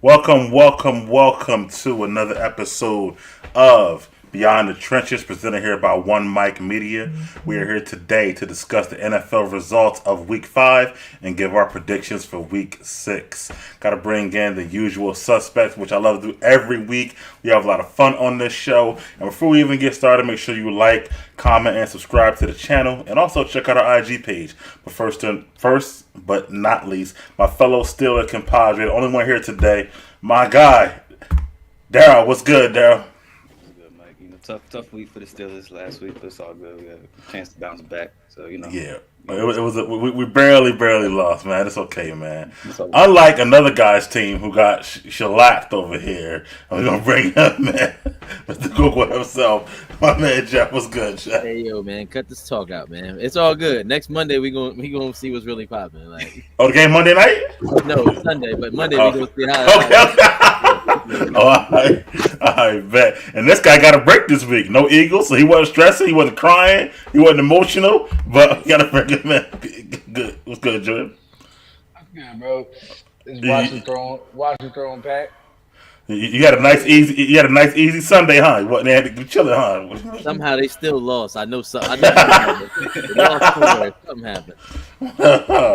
Welcome to another episode of Beyond the Trenches, presented here by One Mic Media. We are here today to discuss the NFL results of Week 5 and give our predictions for Week 6. Got to bring in the usual suspects, which I love to do every week. We have a lot of fun on this show. And before we even get started, make sure you like, comment, and subscribe to the channel. And also check out our IG page. But first but not least, my fellow Steeler compadre, the only one here today, my guy, Daryl. What's good, Daryl? Good, Mike. Tough week for the Steelers last week, but it's all good. We got a chance to bounce back. So Yeah. We barely lost, man. It's okay, man. it's all good. Unlike another guy's team who got shellacked over here, we're gonna bring him, man, Mr. Google himself. My man Jeff, what's good, Jeff? Hey yo, man, cut this talk out, man. It's all good. Next Monday we gonna see what's really popping. Like, Oh, the game Monday night? no, Sunday, but Monday Oh. we gonna see how. Okay. Oh, I bet. And this guy got a break this week. No Eagles, so he wasn't stressing, he wasn't crying, he wasn't emotional, but he got a break, man. Good. What's good, Jordan? Yeah, bro. It's You, Washington pack. you had a nice easy Sunday, huh? What they had to be chilling, huh? Somehow they still lost. I know something. I know something happened. They lost somewhere. Something happened.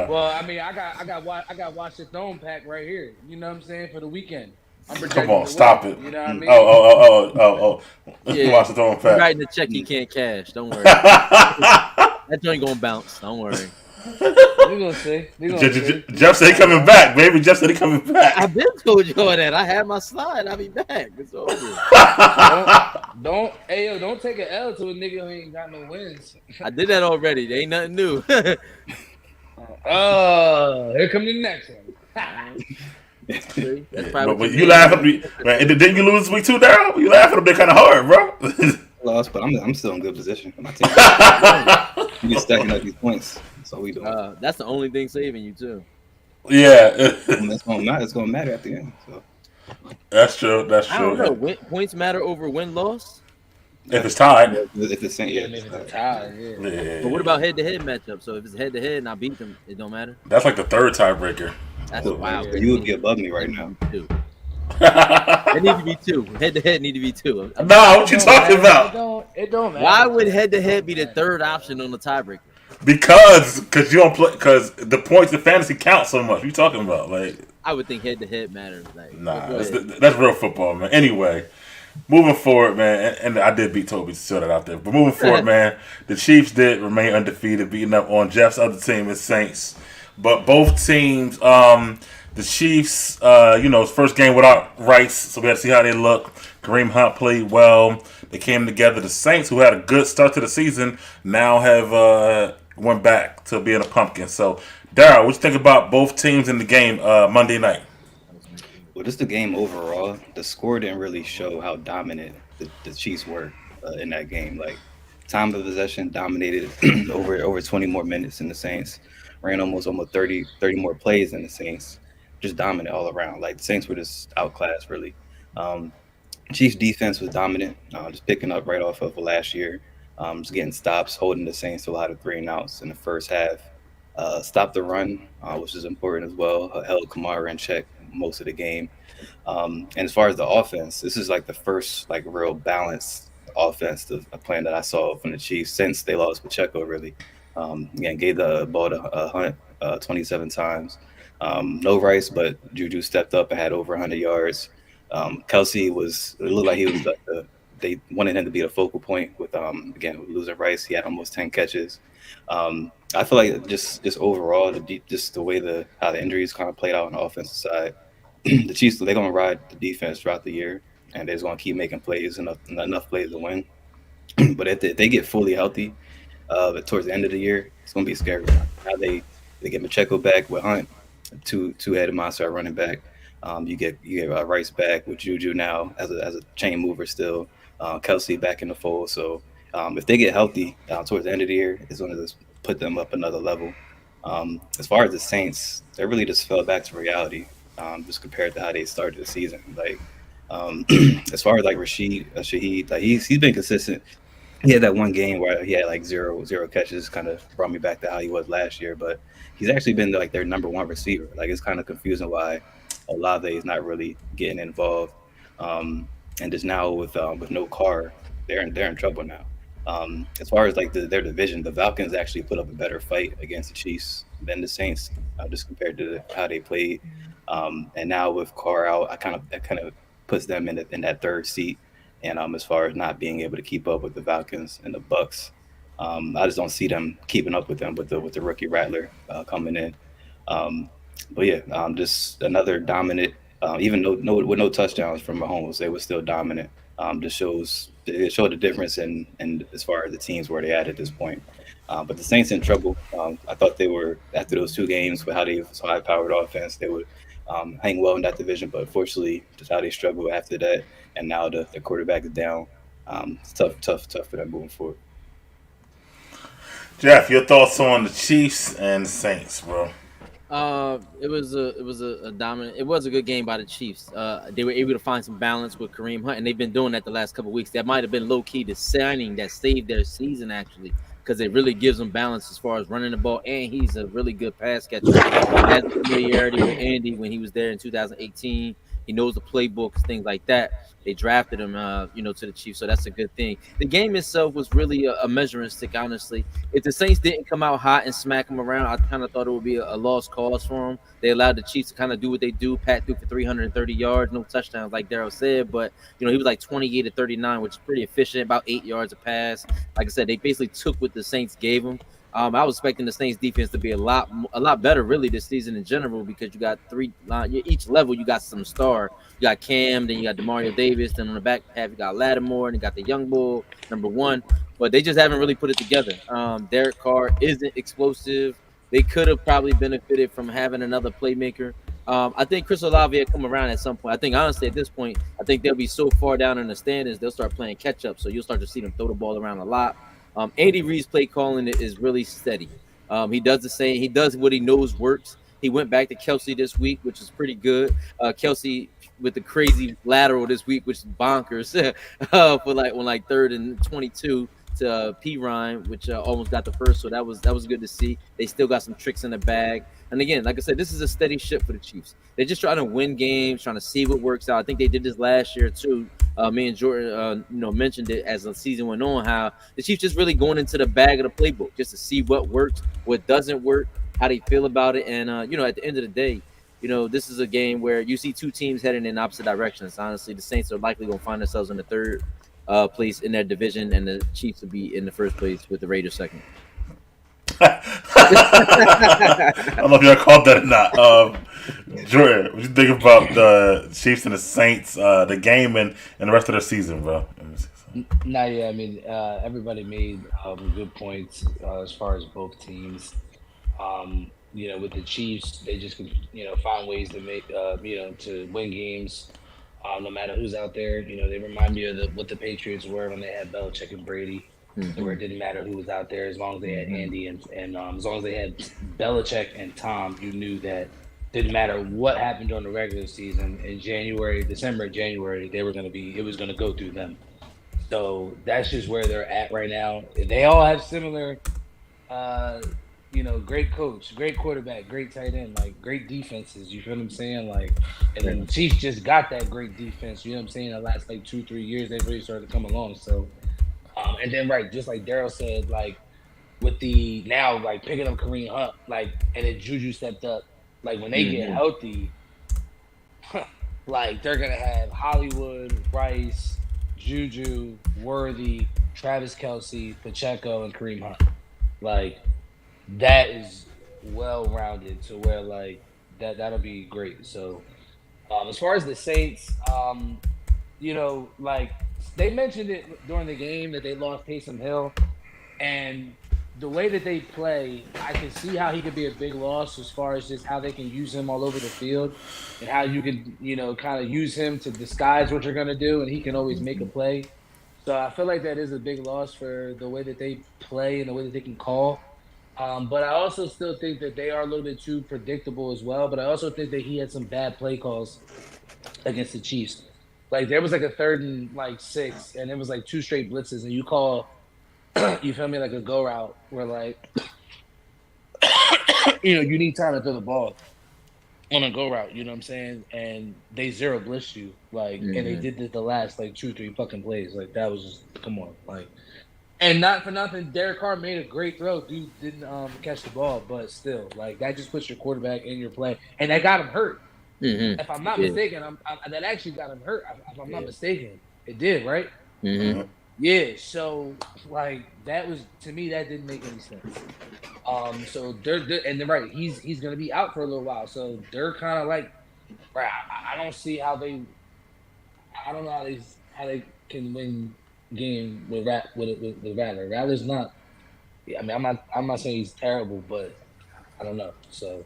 Well, I mean, I got Washington pack right here. You know what I'm saying, for the weekend. I'm Come projecting on, to stop win. it. You know what I mean? Oh. Yeah, Watch the throwing you pack. writing the check he can't cash. Don't worry. That joint gonna bounce. Don't worry. We gonna see. We gonna see. Jeff said he coming back, baby. Jeff said he coming I've back. been told you all that. I had my slide. I'll be back. It's over. Don't take an L to a nigga who ain't got no wins. I did that already. There ain't nothing new. Oh, here come the next one. See? That's Yeah, probably but what you you laughing? Man, didn't you lose this week too, Daryl? You laughing a bit kind of hard, bro. Lost, but I'm still in good position. My team, we just stacking up these points. That's all we doing. That's the only thing saving you too. Yeah, And that's gonna matter. It's gonna matter at the end. So that's true. That's I don't know. true. Points matter over win-loss. If it's tied, if it's same, Yeah, yeah. niggas are tired. Yeah. yeah. But what about head-to-head matchup? So if it's head-to-head and I beat them, it don't matter. That's like the third tiebreaker. That's So, wild. you would be above me right now. Two. It need to be two. Head-to-head need to be two. Nah, what you talking about? It don't matter. Why would head-to-head be the third option on the tiebreaker? Because you don't play. Because the points in fantasy count so much. What you talking about? Like, I would think head-to-head matters. Like, nah, go ahead. that's real football, man. Anyway, moving forward, man, and I did beat Toby to show that out there. But moving forward, man, the Chiefs did remain undefeated, beating up on Jeff's other team, the Saints. But both teams, the Chiefs, first game without Rice, so we had to see how they look. Kareem Hunt played well. They came together. The Saints, who had a good start to the season, now have went back to being a pumpkin. So, Daryl, what you think about both teams in the game Monday night? Well, just the game overall, the score didn't really show how dominant the Chiefs were in that game. Like time of possession dominated over 20 more minutes in the Saints. Ran almost 30 more plays than the Saints. Just dominant all around. Like the Saints were just outclassed really. Um, Chiefs defense was dominant, just picking up right off of last year. Just getting stops, holding the Saints to a lot of 3-and-outs in the first half. Stopped the run, which is important as well. Held Kamara in check most of the game. And as far as the offense, this is like the first like real balanced offense a plan that I saw from the Chiefs since they lost Pacheco. Really, again gave the ball to Hunt 27 times. No Rice, but Juju stepped up and had over 100 yards. Kelsey it looked like he was like they wanted him to be a focal point with again with losing Rice. He had almost 10 catches. I feel like just overall just the way how the injuries kind of played out on the offensive side. The Chiefs, they're gonna ride the defense throughout the year, and they're just gonna keep making plays enough plays to win. But if they get fully healthy, towards the end of the year, it's gonna be scary. Now they get Pacheco back with Hunt, two-headed monster at running back. You get Rice back with Juju now as a chain mover still. Kelsey back in the fold. So if they get healthy towards the end of the year, it's going to just put them up another level. As far as the Saints, they really just fell back to reality, just compared to how they started the season. Like as far as like Shaheed, like he's been consistent. He had that one game where he had like zero catches, kind of brought me back to how he was last year. But he's actually been like their number one receiver. Like it's kind of confusing why Olave is not really getting involved, and just now with no Carr, they're in trouble now. As far as like their division, the Falcons actually put up a better fight against the Chiefs than the Saints, just compared to how they played. And now with Carr out, that kind of puts them in that third seat. And as far as not being able to keep up with the Falcons and the Bucks, I just don't see them keeping up with them with the rookie Rattler coming in. But yeah, just another dominant. Even with no touchdowns from Mahomes, they were still dominant. Just it showed the difference in as far as the teams where they at this point. But the Saints in trouble. I thought they were, after those two games with how they so high powered offense, they would hang well in that division. But unfortunately, just how they struggle after that, and now the quarterback is down. It's tough for them moving forward. Jeff, your thoughts on the Chiefs and Saints, bro? It was a dominant. It was a good game by the Chiefs. They were able to find some balance with Kareem Hunt, and they've been doing that the last couple of weeks. That might have been low key the signing that saved their season actually, because it really gives them balance as far as running the ball, and he's a really good pass catcher. He has familiarity with Andy when he was there in 2018. He knows the playbooks, things like that. They drafted him, to the Chiefs, so that's a good thing. The game itself was really a measuring stick, honestly. If the Saints didn't come out hot and smack them around, I kind of thought it would be a lost cause for them. They allowed the Chiefs to kind of do what they do. Pat threw for 330 yards, no touchdowns, like Daryl said, but he was like 28 to 39, which is pretty efficient, about 8 yards a pass. Like I said, they basically took what the Saints gave them. I was expecting the Saints defense to be a lot better really this season in general, because you got each level you got some star. You got Cam, then you got Demario Davis, then on the back half you got Lattimore, and you got the young bull number 1, but they just haven't really put it together. Derek Carr isn't explosive. They could have probably benefited from having another playmaker. I think Chris Olave will come around at some point. I think honestly at this point, I think they'll be so far down in the standings they'll start playing catch up. So you'll start to see them throw the ball around a lot. Andy Reid's play calling is really steady. He does the same. He does what he knows works. He went back to Kelce this week, which is pretty good. Kelce with the crazy lateral this week, which is bonkers, for like 3rd and 22 to P. Ryan, which almost got the first. So that was good to see. They still got some tricks in the bag. And again, like I said, this is a steady ship for the Chiefs. They're just trying to win games, trying to see what works out. I think they did this last year too. Me and Jordan, mentioned it as the season went on, how the Chiefs just really going into the bag of the playbook just to see what works, what doesn't work, how they feel about it. And, at the end of the day, this is a game where you see two teams heading in opposite directions. Honestly, the Saints are likely going to find themselves in the third place in their division, and the Chiefs will be in the first place with the Raiders second. I don't know if y'all called that or not. Jordan, what you think about the Chiefs and the Saints, the game and the rest of their season, bro? Nah, yeah, I mean, everybody made good points as far as both teams. With the Chiefs, they just could, find ways to make, to win games, no matter who's out there. They remind me of what the Patriots were when they had Belichick and Brady. Where it didn't matter who was out there, as long as they had Andy and as long as they had Belichick and Tom, you knew that didn't matter what happened during the regular season in December, January, it was going to go through them. So that's just where they're at right now. They all have similar, great coach, great quarterback, great tight end, like great defenses. You feel what I'm saying? And then the Chiefs just got that great defense. You know what I'm saying? The last 2-3 years, they really started to come along. So. And then, right, just like Daryl said, with the now, picking up Kareem Hunt, and then Juju stepped up, when they get healthy, they're going to have Hollywood, Rice, Juju, Worthy, Travis Kelce, Pacheco, and Kareem Hunt. That is well-rounded to where, that'll be great. So, as far as the Saints, they mentioned it during the game that they lost Taysom Hill, and the way that they play, I can see how he could be a big loss as far as just how they can use him all over the field and how you can, kind of use him to disguise what you're going to do, and he can always make a play. So I feel like that is a big loss for the way that they play and the way that they can call. But I also still think that they are a little bit too predictable as well, but I also think that he had some bad play calls against the Chiefs. There was a 3rd and 6, and it was 2 straight blitzes, and you call, you feel me, a go route where you need time to throw the ball. on a go route, you know what I'm saying? And they zero blitzed you, like, and they did this the last like 2-3 fucking plays, like that was just come on, like, and not for nothing, Derek Carr made a great throw, dude didn't catch the ball, but still, like that just puts your quarterback in your play, and that got him hurt. If I'm not mistaken, that actually got him hurt. If I'm not mistaken, it did, right? Yeah, so like that was to me that didn't make any sense. So they're and they're right. He's gonna be out for a little while. So they're kind of like, right. I don't see how they. I don't know how they can win game with Rattler. Rattler's not. I mean, I'm not saying he's terrible, but I don't know. So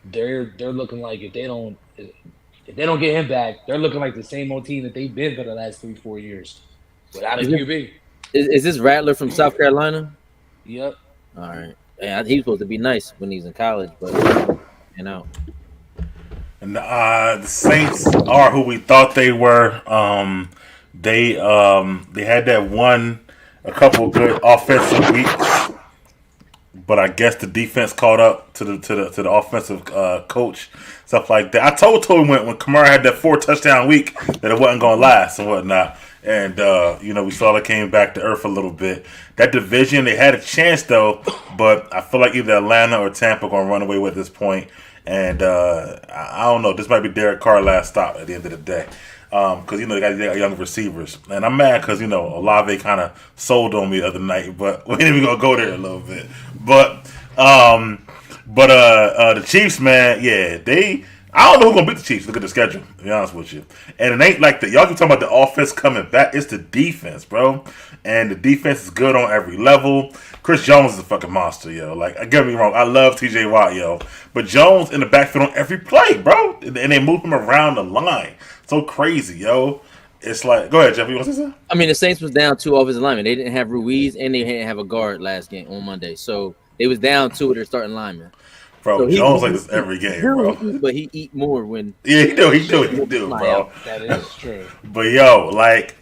they're looking like if they don't get him back, they're looking like the same old team that they've been for the last 3-4 years. Without a QB. Is this Rattler from South Carolina? Yep. All right. Yeah, he's supposed to be nice when he's in college, but you know. And the Saints are who we thought they were. They had a couple of good offensive weeks, but I guess the defense caught up to the offensive coach, stuff like that. I told when Kamara had that 4 touchdown week that it wasn't gonna last and whatnot. And, we saw it came back to earth a little bit. That division, they had a chance, though, but I feel like either Atlanta or Tampa going to run away with this point. And I don't know. This might be Derek Carr's last stop at the end of the day. Because, they got young receivers. And I'm mad because, Olave kind of sold on me the other night. But we ain't even going to go there a little bit. But the Chiefs, man, yeah, I don't know who's going to beat the Chiefs. Look at the schedule, to be honest with you. And it ain't like y'all keep talking about the offense coming back. It's the defense, bro. And the defense is good on every level. Chris Jones is a fucking monster, yo. Like, get me wrong, I love TJ Watt, yo. But Jones in the backfield on every play, bro. And they move him around the line. So crazy, yo. It's like, go ahead, Jeff. You want to say something? I mean, the Saints was down 2 offensive linemen. They didn't have Ruiz and they didn't have a guard last game on Monday. So they was down 2 of their starting linemen. Bro, so Jones like this every game, bro. But he eat more when. Yeah, he do, bro. That is true. But yo, like,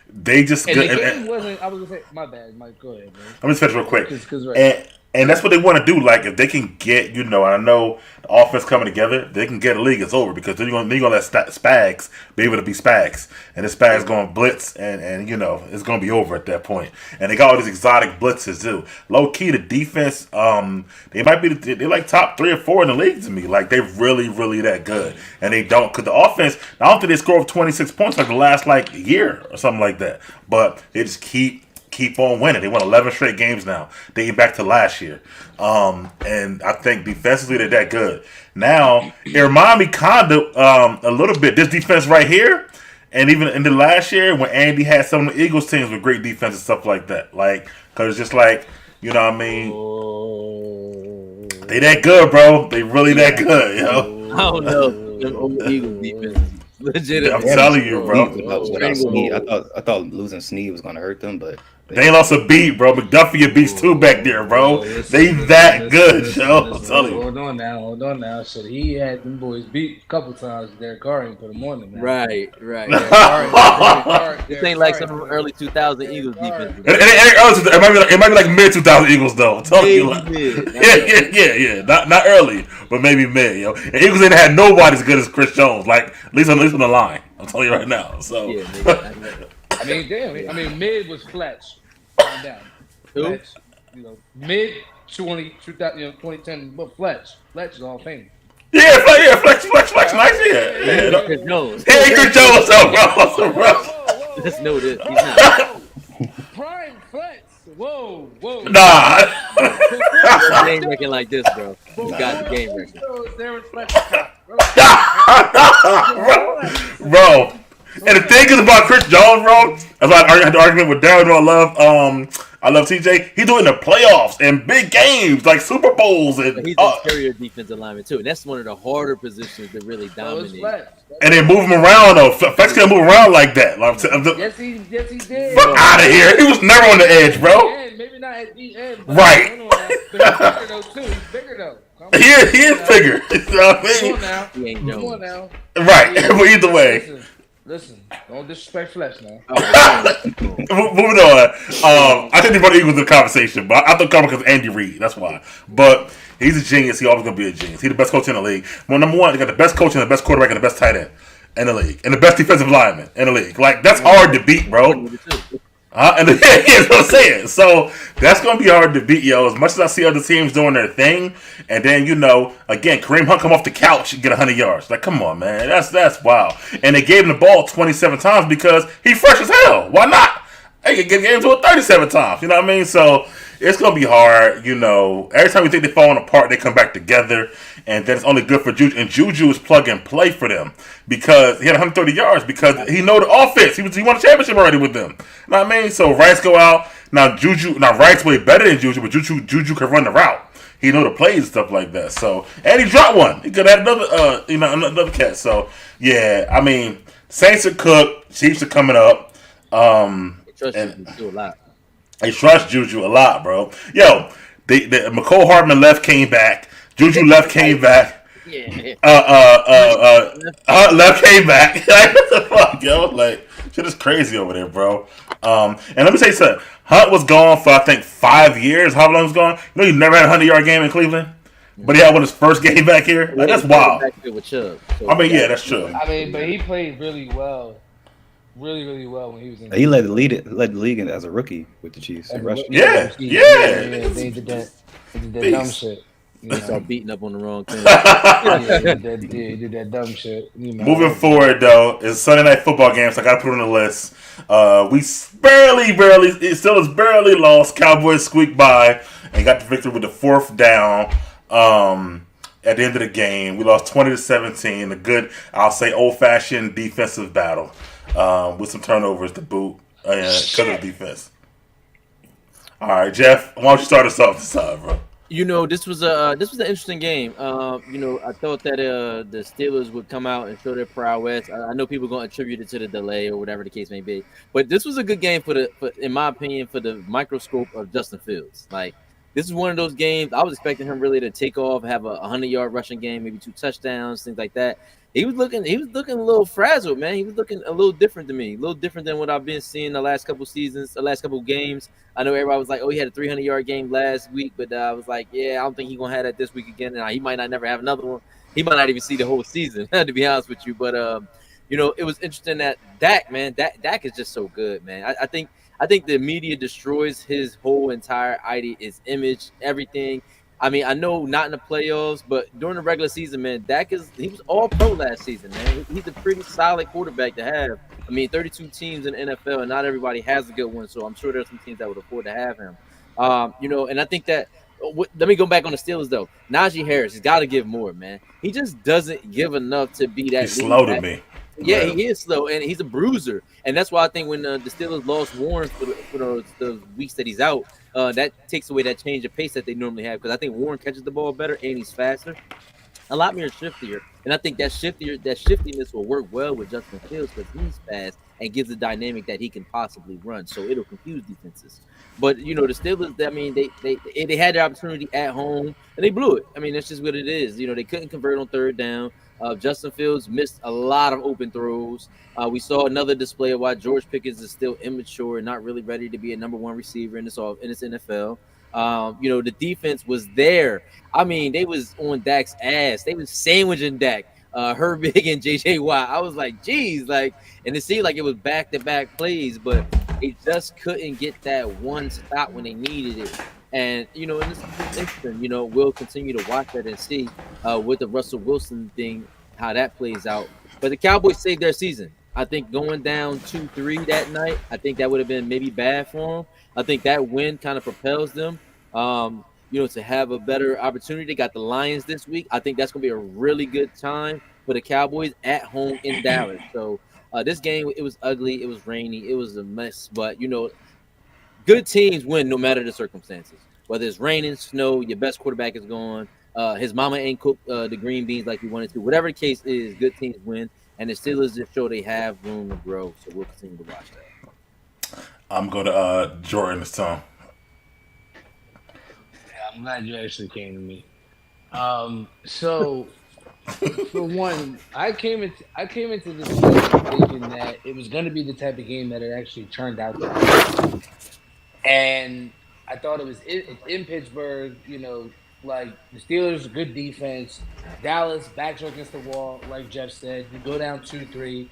they just. And the game wasn't. I was gonna say, my bad, Mike. Go ahead, man. Let me finish real quick. Right. And that's what they want to do. Like, if they can get, I know the offense coming together, they can get a league. It's over because they're going to let Spags be able to be Spags. And the Spags going to blitz, and it's going to be over at that point. And they got all these exotic blitzes, too. Low key, the defense, they might be, they're like top 3 or 4 in the league to me. Like, they're really, really that good. And they don't, because the offense, I don't think they score 26 points like the last, year or something like that. But they just keep on winning. They won 11 straight games now, dating back to last year. And I think defensively they're that good. Now, it reminded me kind of a little bit, this defense right here, and even in the last year when Andy had some of the Eagles teams with great defense and stuff like that. Like, because it's just like, you know what I mean? They that good, bro. They really that good, yo. I don't know. Them old Eagles defense. Legit. I'm telling you, bro. I thought losing Snead was going to hurt them, but they ain't lost a beat, bro. McDuffie a beast too back there, bro. They that good, yo. I'm telling you. Hold on now. So he had them boys beat a couple times. Derek Carr ain't put them on them, man. Right. This ain't like some early 2000 Eagles defense. It might be like mid 2000 Eagles though. I'm telling you, yeah. Not early, but maybe mid, yo. And Eagles ain't had nobody as good as Chris Jones, like at least on the line. I'm telling you right now. So. Yeah, I mean, mid was Fletch. Calm down. Who? Fletch, mid 2010, but Fletch is all fame. Yeah, Fletch, nice, yeah. Chris Jones. Hey, Chris Jones, bro. Let's know this. He's not. Prime Fletch. Whoa. Nah. Game record like this, bro. You got the game record. Bro. And the thing is about Chris Jones, bro, as I had the argument with Darren, I love TJ. He doing the playoffs and big games like Super Bowls, and he's an interior defensive lineman too. And that's one of the harder positions to really dominate. And they move him around though. Flex can't move around like that. Yes, he did. Fuck out of here. He was never on the edge, bro. Maybe not at the end. Right. But he's bigger though too. He's bigger though. He is bigger. You know what I mean? He ain't Come on now. Right. But either way. Listen, don't disrespect Flex, man. Moving on. I think they brought the Eagles to the conversation, but I thought Carmen because Andy Reid. That's why. But he's a genius. He always gonna be a genius. He's the best coach in the league. Well, number one, they got the best coach and the best quarterback and the best tight end in the league, and the best defensive lineman in the league. Like that's hard to beat, bro. And that's what I'm saying. So that's gonna be hard to beat, yo. As much as I see other teams doing their thing, and then again, Kareem Hunt come off the couch and get 100 yards. Like, come on, man, that's wild. And they gave him the ball 27 times because he fresh as hell. Why not? They gave him to it 37 times. You know what I mean? So it's gonna be hard. Every time you think they're falling apart, they come back together, and then it's only good for Juju. And Juju is plug and play for them because he had 130 yards because he know the offense. He won a championship already with them. You know what I mean? So Rice go out now. Rice way better than Juju, but Juju can run the route. He know the plays and stuff like that. So and he dropped one. He could have another another catch. So yeah, I mean Saints are cooked. Chiefs are coming up. Juju a lot. They trust Juju a lot, bro. Yo, McCole Hardman left, came back. Juju left, came back. Yeah. Left, came back. Like, what the fuck, yo? Like, shit is crazy over there, bro. And let me tell you something. Hunt was gone for, I think, 5 years. How long was gone? He never had a 100-yard game in Cleveland? But he had one his first game back here? Like, that's wild. With Chubb, so yeah, that's true. I mean, but he played really well. Really, really well when he was in. He led the league as a rookie with the Chiefs. Yeah. They did that dumb shit. Start beating up on the wrong team. He did that dumb shit. Moving forward, though, is Sunday Night Football game, so I got to put it on the list. We still is barely lost. Cowboys squeaked by and got the victory with the 4th down. At the end of the game, we lost 20-17. A good, I'll say, old-fashioned defensive battle with some turnovers to boot because of the defense. All right, Jeff, why don't you start us off this time, bro? This was an interesting game. I thought that the Steelers would come out and show their prowess. I know people are going to attribute it to the delay or whatever the case may be, but this was a good game in my opinion, for the microscope of Justin Fields. Like, this is one of those games I was expecting him really to take off, have a 100-yard rushing game, maybe 2 touchdowns, things like that. He was looking a little frazzled, man. He was looking a little different to me, a little different than what I've been seeing the last couple seasons, the last couple games. I know everybody was like, "Oh, he had a 300-yard game last week," but I was like, "Yeah, I don't think he's gonna have that this week again." And he might not never have another one. He might not even see the whole season, to be honest with you. But it was interesting that Dak is just so good, man. I think the media destroys his whole entire his image, everything. I mean, I know not in the playoffs, but during the regular season, man, he was all pro last season, man. He's a pretty solid quarterback to have. I mean, 32 teams in the NFL, and not everybody has a good one, so I'm sure there's some teams that would afford to have him. And I think that let me go back on the Steelers, though. Najee Harris has got to give more, man. He just doesn't give enough to be that. He's slow to me. Yeah, he is slow, and he's a bruiser. And that's why I think when the Steelers lost Warren for the weeks that he's out, that takes away that change of pace that they normally have. Because I think Warren catches the ball better, and he's faster, a lot more shiftier. And I think that shiftiness will work well with Justin Fields because he's fast and gives the dynamic that he can possibly run. So it'll confuse defenses. But the Steelers, I mean, they had their opportunity at home and they blew it. I mean, that's just what it is. They couldn't convert on 3rd down. Justin Fields missed a lot of open throws. We saw another display of why George Pickens is still immature and not really ready to be a number 1 receiver in this NFL. The defense was there. I mean, they was on Dak's ass. They was sandwiching Dak, Herbig and JJ Watt. I was like, geez, and it seemed like it was back-to-back plays, but they just couldn't get that one stop when they needed it. And, and this is interesting. We'll continue to watch that and see with the Russell Wilson thing, how that plays out. But the Cowboys saved their season. I think going down 2-3 that night, I think that would have been maybe bad for them. I think that win kind of propels them, to have a better opportunity. They got the Lions this week. I think that's going to be a really good time for the Cowboys at home in Dallas. So this game, it was ugly. It was rainy. It was a mess. But, good teams win no matter the circumstances. Whether it's raining, snow, your best quarterback is gone. His mama ain't cooked the green beans like he wanted to. Whatever the case is, good teams win. And the Steelers just show they have room to grow. So we'll continue to watch that. I'm going to Jordan this time. Yeah, I'm glad you actually came to me. So For one, I came into this game thinking that it was going to be the type of game that it actually turned out to be, and I thought it's in Pittsburgh. Like the Steelers, good defense. Dallas backs are against the wall, like Jeff said. You go down 2-3,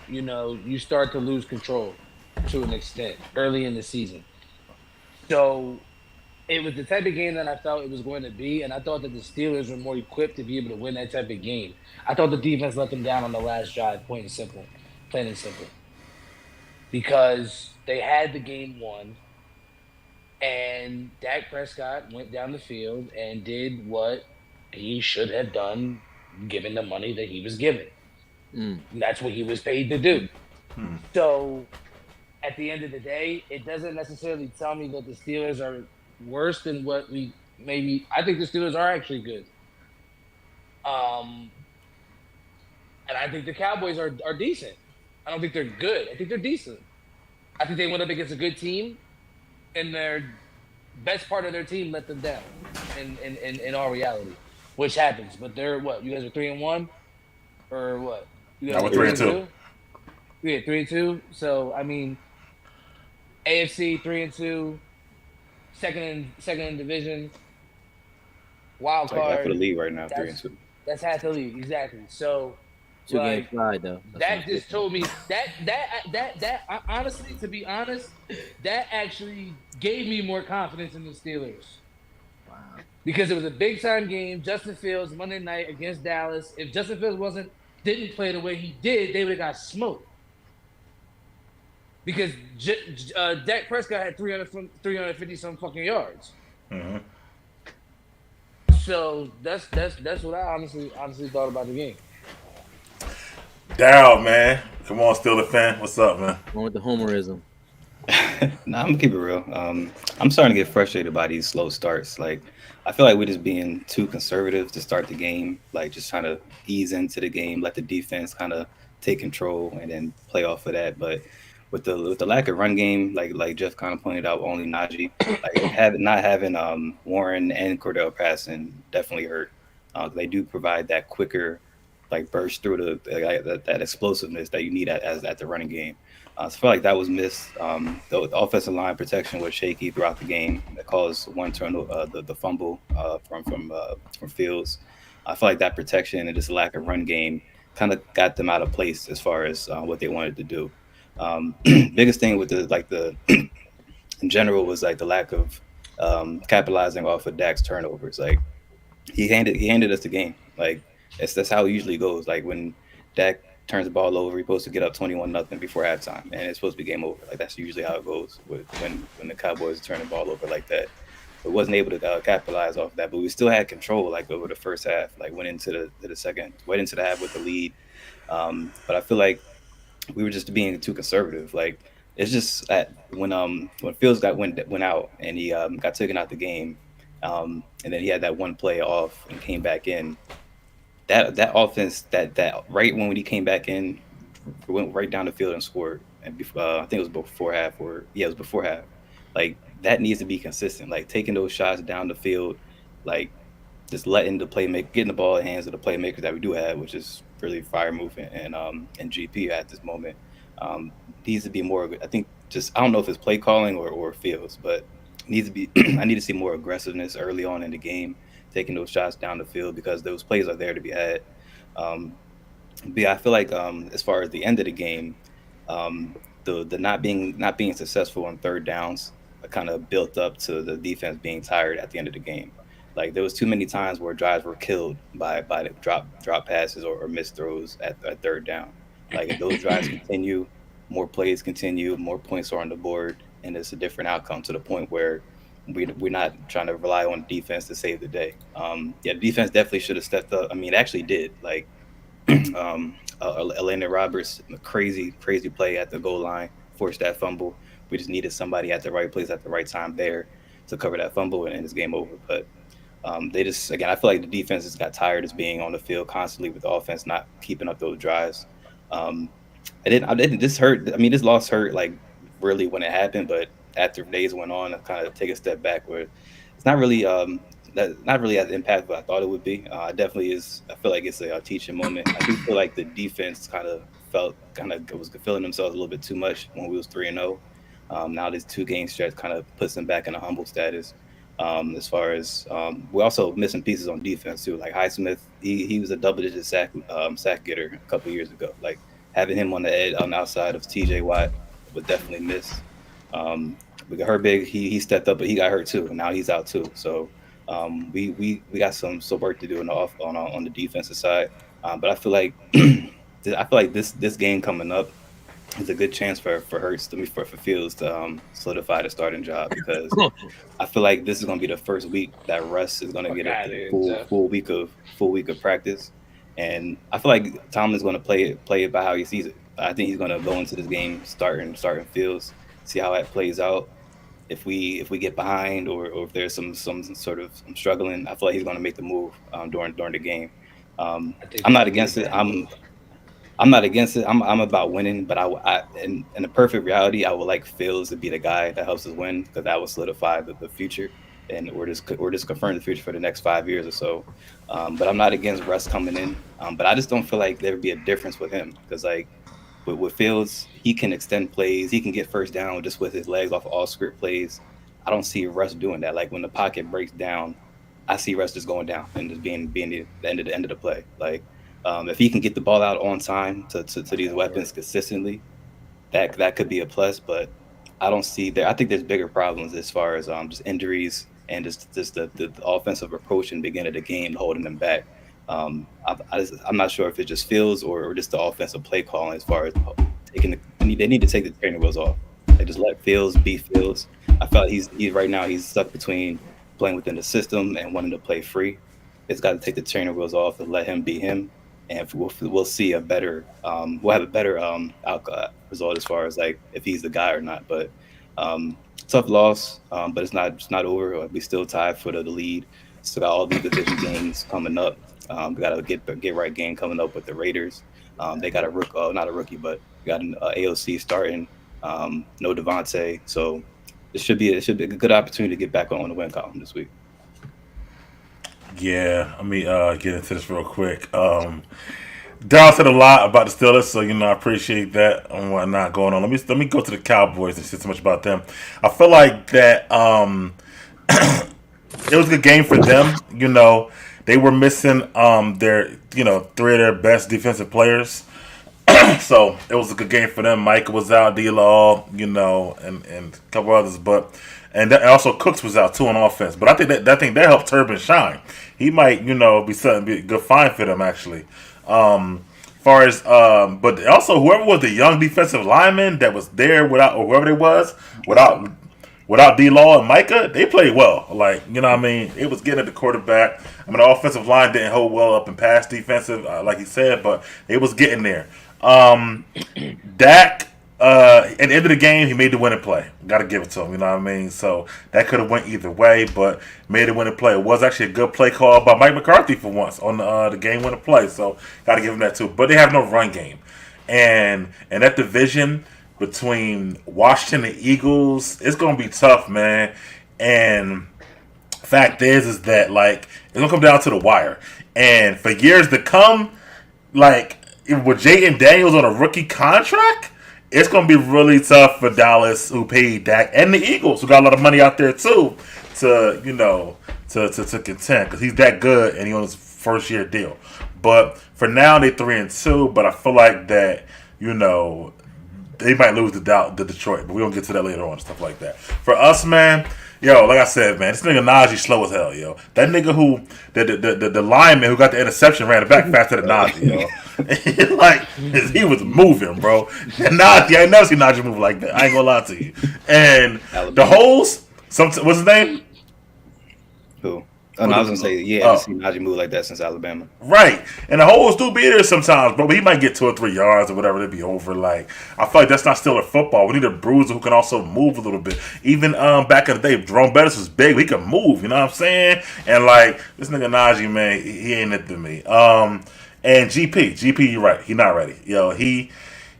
you start to lose control to an extent early in the season. So it was the type of game that I felt it was going to be, and I thought that the Steelers were more equipped to be able to win that type of game. I thought the defense let them down on the last drive, plain and simple, because they had the game won, and Dak Prescott went down the field and did what he should have done, given the money that he was given. Mm. And that's what he was paid to do. So at the end of the day, it doesn't necessarily tell me that the Steelers are worse than what we maybe. I think the Steelers are actually good. Um, and I think the Cowboys are decent. I don't think they're good. I think they're decent. I think they went up against a good team, and their best part of their team let them down. In all reality, which happens. But they're what? You guys are 3-1, or what? You Now guys we're are 3-2. Yeah, 3-2. So I mean, AFC 3-2, second in division, wild It's like half of the card. league right now, That's 3-2. that's half the league exactly. So 2 game like slide though. that just told me that honestly, to be honest, that actually gave me more confidence in the Steelers. Wow. Because it was a big time game. Justin Fields Monday night against Dallas. If Justin Fields didn't play the way he did, they would have got smoked. Because Dak Prescott had 350 some fucking yards. Mm-hmm. So that's what I honestly thought about the game. Daryl, man. Come on, Steeler fan. What's up, man? Going with the homerism. Nah, I'm gonna keep it real. I'm starting to get frustrated by these slow starts. Like, I feel like we're just being too conservative to start the game. Like, just trying to ease into the game, let the defense kind of take control, and then play off of that. But with the lack of run game, like Jeff kind of pointed out, only Najee, like not having Warren and Cordell passing definitely hurt. They do provide that quicker like burst through that explosiveness that you need at the running game. So I feel like that was missed. The offensive line protection was shaky throughout the game. That caused one turnover, the fumble from Fields. I feel like that protection and just lack of run game kind of got them out of place as far as what they wanted to do. Biggest thing with the in general was like the lack of capitalizing off of Dak's turnovers. Like he handed us the game. Like that's how it usually goes. Like when Dak turns the ball over, he's supposed to get up 21-0 before halftime, and it's supposed to be game over. Like that's usually how it goes when the Cowboys turn the ball over like that. But wasn't able to capitalize off that, but we still had control like over the first half. Like went into the half with the lead. But I feel like we were just being too conservative. Like it's just that when Fields went out and he got taken out the game, and then he had that one play off and came back in. That offense that right when he came back in, went right down the field and scored. And I think it was before half, or yeah, it was before half. Like that needs to be consistent. Like taking those shots down the field, like just letting the playmaker, getting the ball in the hands of the playmakers that we do have, which is really Fire Movement and GP at this moment. Needs to be more. I think just I don't know if it's play calling or Fields, but needs to be. I need to see more aggressiveness early on in the game, taking those shots down the field because those plays are there to be had. But yeah, I feel like as far as the end of the game, the not being successful on third downs kind of built up to the defense being tired at the end of the game. Like there was too many times where drives were killed by the drop passes or missed throws at third down. Like if those drives continue, more plays continue, more points are on the board, and it's a different outcome to the point where we're not trying to rely on defense to save the day. Yeah, the defense definitely should have stepped up. I mean, it actually did. Like Elena Roberts, a crazy play at the goal line, forced that fumble. We just needed somebody at the right place at the right time there to cover that fumble, and it's game over. But they just, again, I feel like the defense just got tired of being on the field constantly with the offense not keeping up those drives. This hurt. I mean, this loss hurt like really when it happened, but after days went on, I kind of take a step back where it's not really that not really as impactful as I thought it would be. It definitely is. I feel like it's a teaching moment. I do feel like the defense kind of was feeling themselves a little bit too much when we was 3-0. Now this 2 game stretch kind of puts them back in a humble status. As far as we're also missing pieces on defense too. Like Highsmith, he was a double-digit sack getter a couple years ago. Like having him on the edge on the outside of T.J. Watt would definitely miss. We got Herbig, he stepped up, but he got hurt too, and now he's out too. So we got some work to do on the defensive side. But I feel like this game coming up is a good chance for Hurts for Fields to solidify the starting job, because I feel like this is going to be the first week that Russ is going to get a full week of practice, and I feel like Tomlin's going to play it by how he sees it. I think he's going to go into this game starting Fields, see how that plays out. If we get behind, or if there's some sort of struggling, I feel like he's going to make the move during the game. I'm not against it. I'm not against it. I'm about winning, but in a perfect reality, I would like Fields to be the guy that helps us win, because that will solidify the future, and we're just confirming the future for the next 5 years or so. But I'm not against Russ coming in. But I just don't feel like there would be a difference with him, because like with Fields, he can extend plays, he can get first down just with his legs off of all script plays. I don't see Russ doing that. Like when the pocket breaks down, I see Russ just going down and just being the end of the play. Like if he can get the ball out on time to these weapons consistently, that could be a plus. But I don't see there. I think there's bigger problems as far as just injuries and just the offensive approach in the beginning of the game holding them back. I'm not sure if it just feels or just the offensive play calling, as far as they need to take the training wheels off. They just let Fields be Fields. I felt he's right now he's stuck between playing within the system and wanting to play free. It's got to take the training wheels off and let him be him, and we'll see a better we'll have a better result as far as like if he's the guy or not. But tough loss, but it's not over. We still tied for the lead. Still got all these division games coming up. We got a get right game coming up with the Raiders. They got not a rookie, but got an AOC starting. No Devontae, so it should be a good opportunity to get back on the win column this week. Yeah, let me get into this real quick. Darryl said a lot about the Steelers, so I appreciate that and whatnot going on. Let me go to the Cowboys and say so much about them. I feel like that it was a good game for them. They were missing their 3 of their best defensive players. So it was a good game for them. Micah was out, D-Law, and a couple others, and also Cooks was out too on offense. But I think that helped Turbin shine. He might, be a good find for them actually. But also whoever was the young defensive lineman that was there or whoever it was without D-Law and Micah, they played well. Like, it was getting at the quarterback. The offensive line didn't hold well up in pass defensive, like he said, but it was getting there. Dak, at the end of the game, he made the winning play. Got to give it to him, So that could have went either way, but made the winning play. It was actually a good play call by Mike McCarthy for once on the game winning play, so got to give him that too. But they have no run game. And that division between Washington and Eagles, it's going to be tough, man. And fact is that, like, it's going to come down to the wire. And for years to come, like, with Jayden Daniels on a rookie contract, it's going to be really tough for Dallas, who paid Dak, and the Eagles, who got a lot of money out there too, to contend, because he's that good and he on his first year deal. But for now, they're 3-2. But I feel like that they might lose to Detroit, but we don't get to that later on and stuff like that. For us, man. Yo, like I said, man, this nigga Najee slow as hell, yo. That nigga who, the lineman who got the interception ran it back faster than Najee, yo. Like, he was moving, bro. And Najee, I ain't never seen Najee move like that. I ain't gonna lie to you. And the holes, what's his name? Who? I was gonna say, I haven't seen Najee move like that since Alabama. Right. And the holes do be there sometimes, bro. But he might get 2 or 3 yards or whatever, it'd be over. Like, I feel like that's not still a football. We need a bruiser who can also move a little bit. Even back in the day, Jerome Bettis was big, but he could move, you know what I'm saying? And like, this nigga Najee, man, he ain't it to me. And GP, you're right. He not ready. Yo,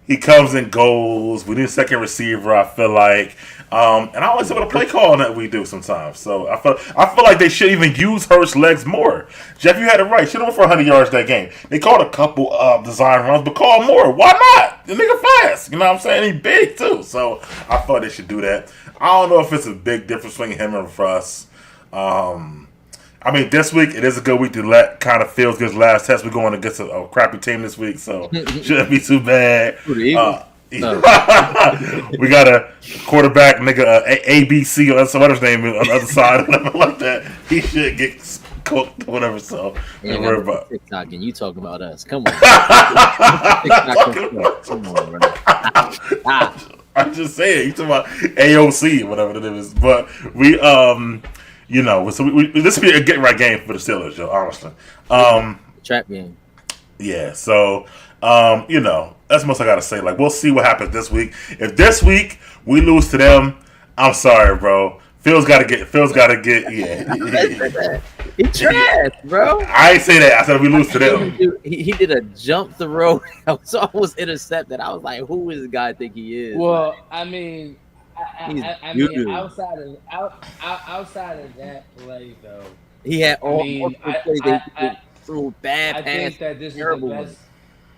He comes and goes. We need a second receiver, I feel like. And I always with a play call that we do sometimes. So I feel like they should even use Hurst's legs more. Jeff, you had it right. Should have went for 100 yards that game. They called a couple design runs, but call more. Why not? The nigga fast. You know what I'm saying? He big too. So I thought they should do that. I don't know if it's a big difference between him and Russ. I mean, this week it is a good week to let kind of Fields get his last test. We're going against a crappy team this week, so shouldn't be too bad. We got a quarterback, nigga, ABC or some other name on the other side, whatever like that. He should get cooked, whatever. So don't worry about TikTok, and you talk about us. Come on, come on, bro. I'm just saying, you talking about AOC, whatever it is, but we you know, so this will be a get right game for the Steelers, yo, honestly. Trap game. Yeah, so you know, that's most I gotta say. Like, we'll see what happens this week. If this week we lose to them, I'm sorry, bro. Phil's gotta get yeah. He trash, bro. I ain't say that. I said if we lose to them. He did a jump throw that was almost intercepted. I was like, who is the guy I think he is? Well, like, I mean, I You mean, do. outside of that play, though, he had all I plays they threw bad I pass. think that this is the terrible best. ones.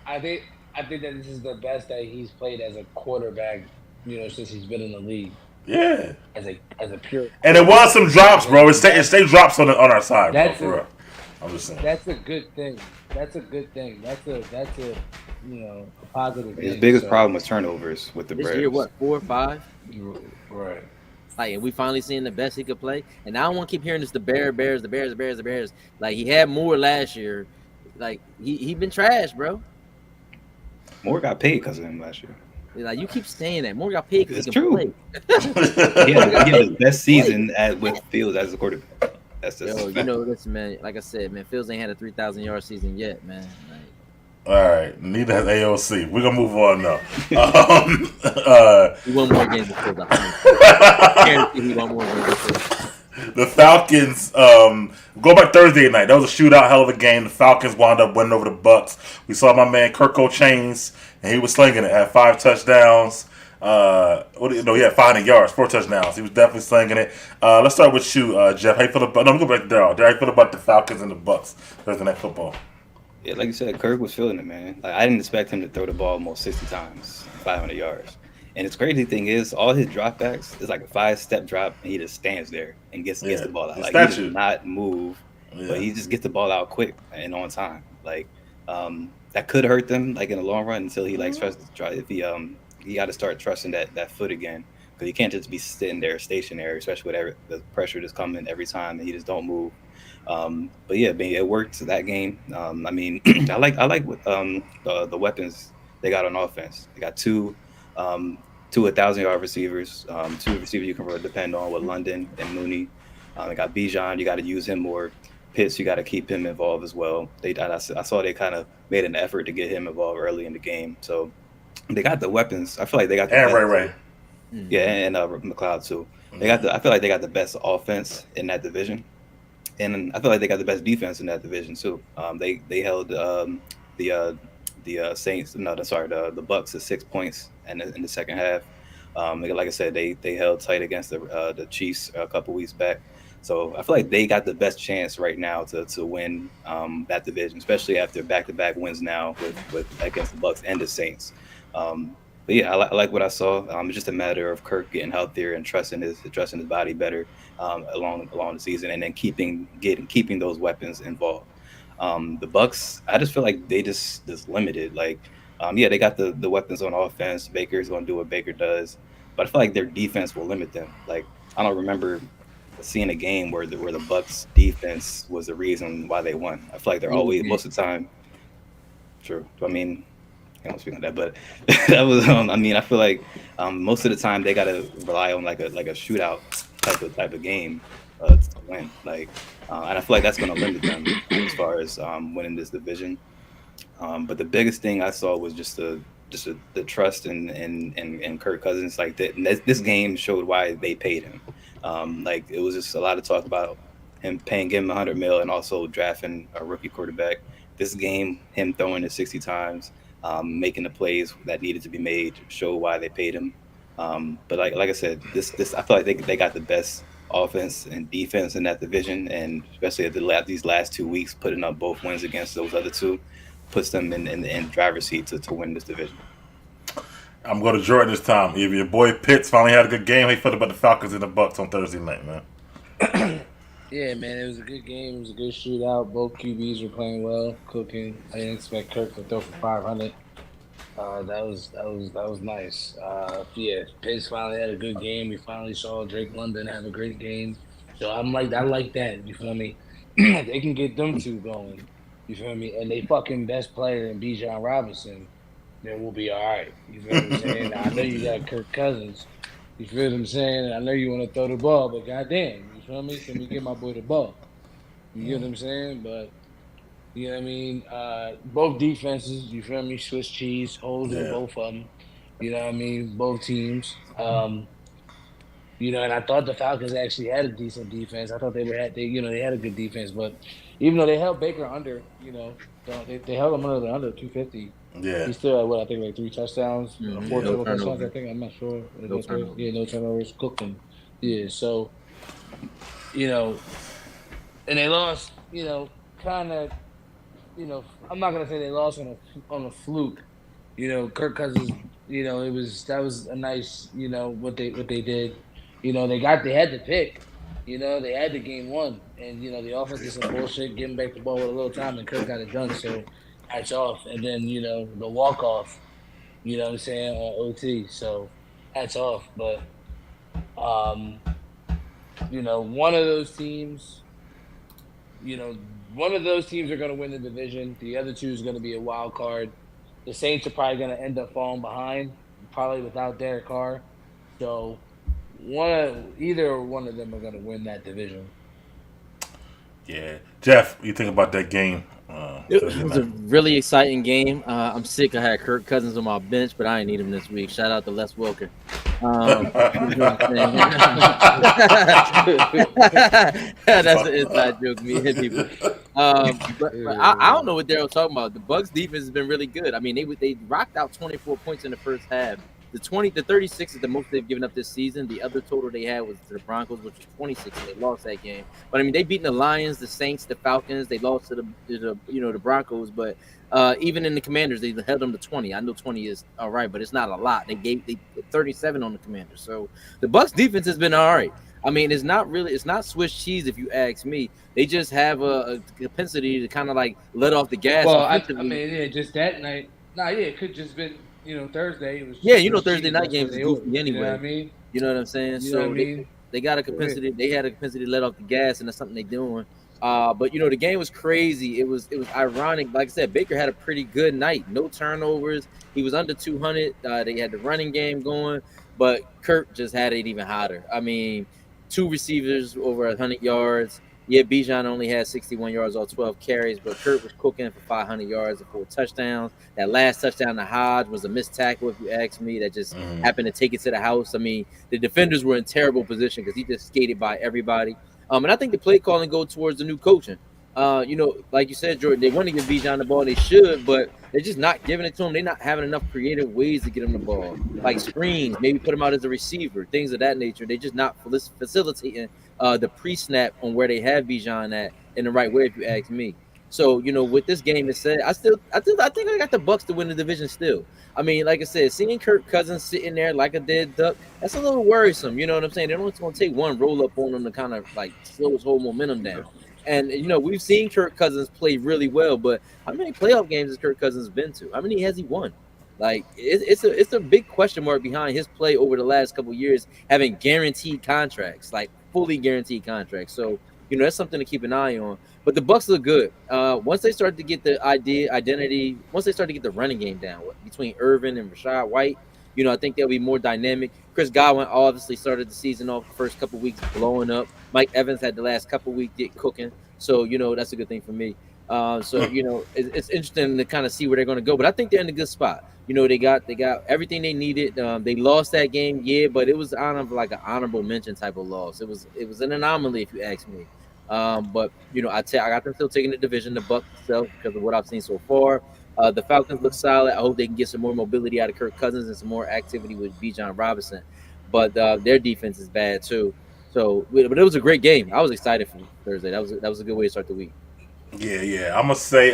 I think that this is the best that he's played as a quarterback, you know, since he's been in the league Yeah. as a pure. And it was some drops, bro. It stay drops on our side, bro. That's For it. real. I'm just saying. That's a good thing. That's a good thing. That's a you know, a positive His thing. biggest So, problem was turnovers with the This Braves. year, what 4 or 5? right? Like, and we finally seeing the best he could play. And I don't want to keep hearing this: the Bears. Like, he had more last year. Like, he been trash, bro. Moore got paid because of him last year. Like, you keep saying that. More got paid because It's he can true. play. He had his best season with Fields as a quarterback. That's just Yo, you know, listen, man. Like I said, man, Fields ain't had a 3,000-yard season yet, man. Like, All right. Neither has AOC. We're gonna move on now. he won more games than Fields. I guarantee he won more games than Fields. The Falcons go back Thursday night. That was a shootout, hell of a game. The Falcons wound up winning over the Bucks. We saw my man Kirko Chains, and he was slinging it. Had 5 touchdowns. He had 500 yards, 4 touchdowns. He was definitely slinging it. Let's start with you, Jeff. How you feel about? No, I'm going back to Daryl. How you feel about the Falcons and the Bucks Thursday night football? Yeah, like you said, Kirk was feeling it, man. Like, I didn't expect him to throw the ball almost 60 times, 500 yards. And the crazy thing is, all his dropbacks is like a 5-step drop, and he just stands there and gets the ball out. Like, he does not move, but he just gets the ball out quick and on time. Like, that could hurt them, like in the long run, until he like he got to start trusting that foot again, because he can't just be sitting there stationary, especially with the pressure that's coming every time, and he just don't move. But yeah, it worked that game. I mean, I like the weapons they got on offense. They got two 1,000-yard receivers, 2 receivers you can really depend on with London and Mooney. They got Bijan, you got to use him more. Pitts, you got to keep him involved as well. I saw they kind of made an effort to get him involved early in the game. So they got the weapons. I feel like they got the And best. Ray. Yeah, and McLeod too. I feel like they got the best offense in that division, and I feel like they got the best defense in that division too. They held the Saints. No, the Bucks to 6 points in the second half. Like I said, they held tight against the Chiefs a couple weeks back. So I feel like they got the best chance right now to win that division, especially after back-to-back wins now with against the Bucks and the Saints. But yeah, I like what I saw. It's just a matter of Kirk getting healthier and trusting his body better along the season, and then keeping those weapons involved. The Bucks, I just feel like they just limited. Like, they got the weapons on offense. Baker's going to do what Baker does, but I feel like their defense will limit them. Like, I don't remember seeing a game where the Bucks defense was the reason why they won. I feel like they're always most of the time. True. I mean, I don't speak on that, but that was. I feel like most of the time they got to rely on like a shootout type of game to win. Like, and I feel like that's going to limit them as far as winning this division. But the biggest thing I saw was just the trust in Kirk Cousins. Like, this game showed why they paid him. Like, it was just a lot of talk about him giving him $100 million and also drafting a rookie quarterback. This game, him throwing it 60 times, making the plays that needed to be made, show why they paid him. But like I said, this I feel like they got the best offense and defense in that division, and especially at these last 2 weeks, putting up both wins against those other two, puts them in driver's seat to win this division. I'm going to Jordan this time. If your boy Pitts finally had a good game, how you felt about the Falcons and the Bucks on Thursday night, man? Yeah, man, it was a good game. It was a good shootout. Both QBs were playing well, cooking. I didn't expect Kirk to throw for 500. That was nice. Yeah, Pitts finally had a good game. We finally saw Drake London have a great game. So I like that. You feel me? They can get them two going. You feel me? And they fucking best player in Bijan Robinson. Then we'll be all right. You feel what I'm saying? I know you got Kirk Cousins. You feel what I'm saying? I know you want to throw the ball, but goddamn, you feel me? Can we get my boy the ball? You get what I'm saying? But you know what I mean? Both defenses, you feel me? Swiss cheese, holes in both of them. You know what I mean? Both teams. You know, and I thought the Falcons actually had a decent defense. I thought they had a good defense, but even though they held Baker under, you know, they held him under 250. Yeah. He still had what I think like 3 touchdowns, 4 total touchdowns. turnover. I think I'm not sure. No turnovers. Yeah, no turnovers. Cooked them. Yeah, so you know, and they lost. You know, kind of. You know, I'm not gonna say they lost on a fluke. You know, Kirk Cousins. You know, that was a nice. You know what they did. You know, they had the pick. You know, they had the game won, and you know the offense did some bullshit, getting back the ball with a little time, and Kirk got it done. So hats off, and then you know the walk off. You know what I'm saying? OT. So hats off, but you know one of those teams. You know, one of those teams are going to win the division. The other two is going to be a wild card. The Saints are probably going to end up falling behind, probably without Derek Carr. So either one of them are going to win that division. Yeah. Jeff, what you think about that game? It was a really exciting game. I'm sick. I had Kirk Cousins on my bench, but I didn't need him this week. Shout out to Les Welker. That's an inside joke. Me and people. But I don't know what they're talking about. The Bucks defense has been really good. I mean, they rocked out 24 points in the first half. The 36 is the most they've given up this season. The other total they had was to the Broncos, which was 26, and they lost that game. But I mean, they beaten the Lions, the Saints, the Falcons. They lost to the Broncos, but even in the Commanders, they held them to 20. I know 20 is all right, but it's not a lot. They 37 on the Commanders. So the Bucks defense has been all right. I mean, it's not Swiss cheese if you ask me. They just have a propensity to kind of like let off the gas. Well, I mean, yeah, just that night. It could just been. You know, Thursday. It was Thursday night games is goofy anyway. You know what I mean? You know what I'm saying? You know what I mean? They got a propensity. They had a propensity to let off the gas, and that's something they're doing. But you know, the game was crazy. It was ironic. Like I said, Baker had a pretty good night. No turnovers. He was under 200. They had the running game going, but Kirk just had it even hotter. I mean, 2 receivers over 100 yards. Yeah, Bijan only had 61 yards off 12 carries, but Kirk was cooking for 500 yards and 4 touchdowns. That last touchdown to Hodge was a missed tackle, if you ask me, that just happened to take it to the house. I mean, the defenders were in terrible position because he just skated by everybody. And I think the play calling go towards the new coaching. You know, like you said, Jordan, they want to give Bijan the ball. They should, but they're just not giving it to him. They're not having enough creative ways to get him the ball, like screens, maybe put him out as a receiver, things of that nature. They're just not facilitating the pre-snap on where they have Bijan at in the right way, if you ask me. So, you know, with this game, it said, I think I got the Bucks to win the division still. I mean, like I said, seeing Kirk Cousins sitting there like a dead duck, that's a little worrisome. You know what I'm saying? They're only going to take one roll up on them to kind of like slow his whole momentum down. And, you know, we've seen Kirk Cousins play really well, but how many playoff games has Kirk Cousins been to? How many has he won? Like, it's a big question mark behind his play over the last couple of years, having guaranteed contracts, like fully guaranteed contracts. So, you know, that's something to keep an eye on. But the Bucks look good. Once they start to get the identity, once they start to get the running game down between Irvin and Rashad White, you know, I think they'll be more dynamic. Chris Godwin obviously started the season off the first couple of weeks blowing up. Mike Evans had the last couple of weeks get cooking. So, you know, that's a good thing for me. So, you know, it's interesting to kind of see where they're going to go. But I think they're in a good spot. You know, they got everything they needed. They lost that game, yeah, but it was like an honorable mention type of loss. It was an anomaly, if you ask me. But I got them still taking the division. The Bucks themselves because of what I've seen so far. The Falcons look solid. I hope they can get some more mobility out of Kirk Cousins and some more activity with Bijan Robinson. But their defense is bad too. So, but it was a great game. I was excited for Thursday. That was a good way to start the week. Yeah. I'm gonna say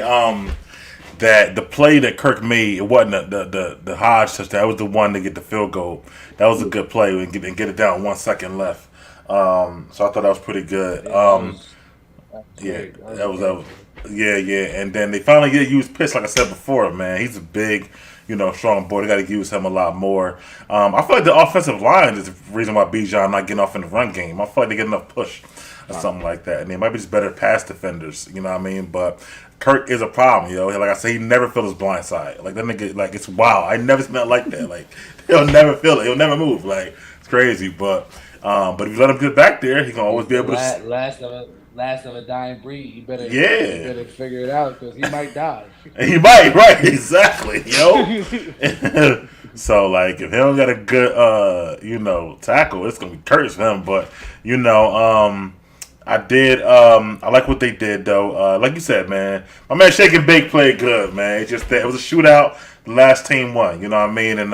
that the play that Kirk made, it wasn't the Hodge touchdown. That was the one to get the field goal. That was a good play and get it down 1 second left. So I thought that was pretty good. That was. Yeah. And then they finally get used Pitts, like I said before, man. He's a big, strong boy. They got to use him a lot more. I feel like the offensive line is the reason why Bijan not getting off in the run game. I feel like they get enough push or something like that. And they might be just better pass defenders, you know what I mean? But Kirk is a problem, Like I say, he never feels his blind side. Like, that nigga, like, it's wild. I never seen it like that. Like, he'll never feel it. He'll never move. Like, it's crazy. But if you let him get back there, he can always be able to... Last of a dying breed. You better figure it out because he might die. He might, right? Exactly, So like, if he don't got a good tackle, it's gonna be cursed for him. But I like what they did though. Like you said, man, my man Shake and Bake played good, man. It's just that it was a shootout. The last team won. You know what I mean? And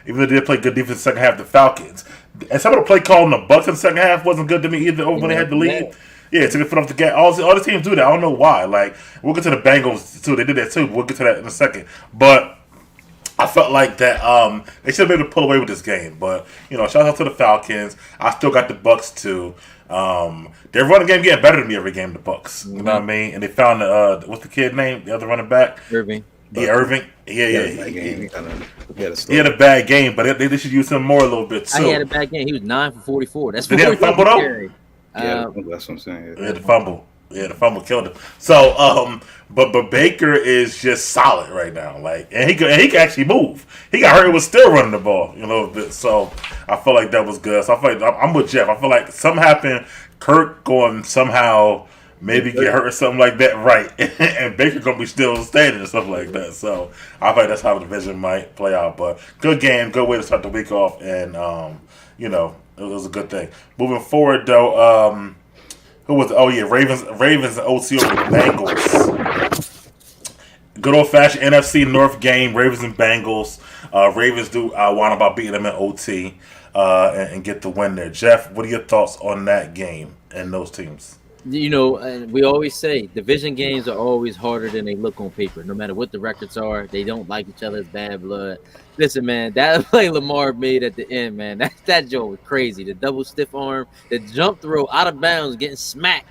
even though they did play good defense in the second half, the Falcons and some of the play call in the Bucks in the second half wasn't good to me either. When they had the lead. Yeah, took a foot off the gas. All the teams do that. I don't know why. Like, we'll get to the Bengals, too. They did that, too. But we'll get to that in a second. But I felt like that they should have been able to pull away with this game. But, shout out to the Falcons. I still got the Bucks, too. Their running game getting better than me every game, the Bucks. You know what I mean? And they found, what's the kid name? The other running back? Irving. Yeah, Irving. Yeah. He had a bad game, but they should use him more a little bit, too. He had a bad game. He was 9 for 44. That's Did he have a fumble, though? Yeah, that's what I'm saying. Yeah, the fumble killed him. So, but Baker is just solid right now. Like, and he can actually move. He got hurt, was still running the ball, a little bit. So, I feel like that was good. So I feel like I'm with Jeff. I feel like something happened. Kirk going somehow maybe get hurt or something like that, right? And Baker gonna be still standing or something like that. So I feel like that's how the division might play out. But good game, good way to start the week off, and it was a good thing. Moving forward, though, who was? Oh yeah, Ravens and OT over the Bengals. Good old fashioned NFC North game. Ravens and Bengals. Ravens do want about beating them in OT and get the win there. Jeff, what are your thoughts on that game and those teams? And we always say division games are always harder than they look on paper. No matter what the records are, they don't like each other. It's bad blood. Listen, man, that play Lamar made at the end, man, that joke was crazy. The double stiff arm, the jump throw out of bounds, getting smacked,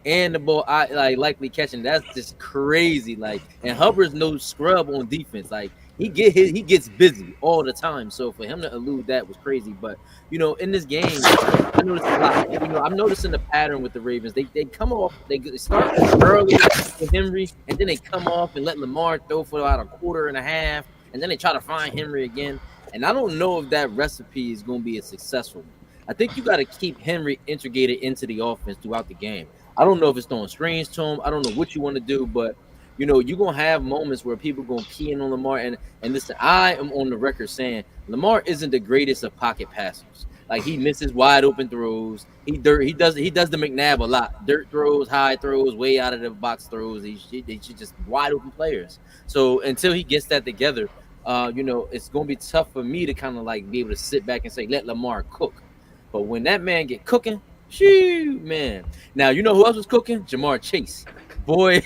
and the ball likely catching. That's just crazy. Like, and Hubbard's no scrub on defense. Like, he gets busy all the time. So for him to elude that was crazy. But in this game, I noticed a lot. I'm noticing the pattern with the Ravens. They come off, they start early with Henry, and then they come off and let Lamar throw for about a quarter and a half, and then they try to find Henry again. And I don't know if that recipe is going to be a successful one. I think you got to keep Henry integrated into the offense throughout the game. I don't know if it's throwing screens to him. I don't know what you want to do, but you're going to have moments where people going to key in on Lamar. And listen, I am on the record saying Lamar isn't the greatest of pocket passers. Like, he misses wide open throws. He does the McNabb a lot. Dirt throws, high throws, way out of the box throws. They just wide open players. So until he gets that together, it's going to be tough for me to kind of like be able to sit back and say, let Lamar cook. But when that man get cooking, shoot, man. Now, who else was cooking? Jamar Chase. Boy,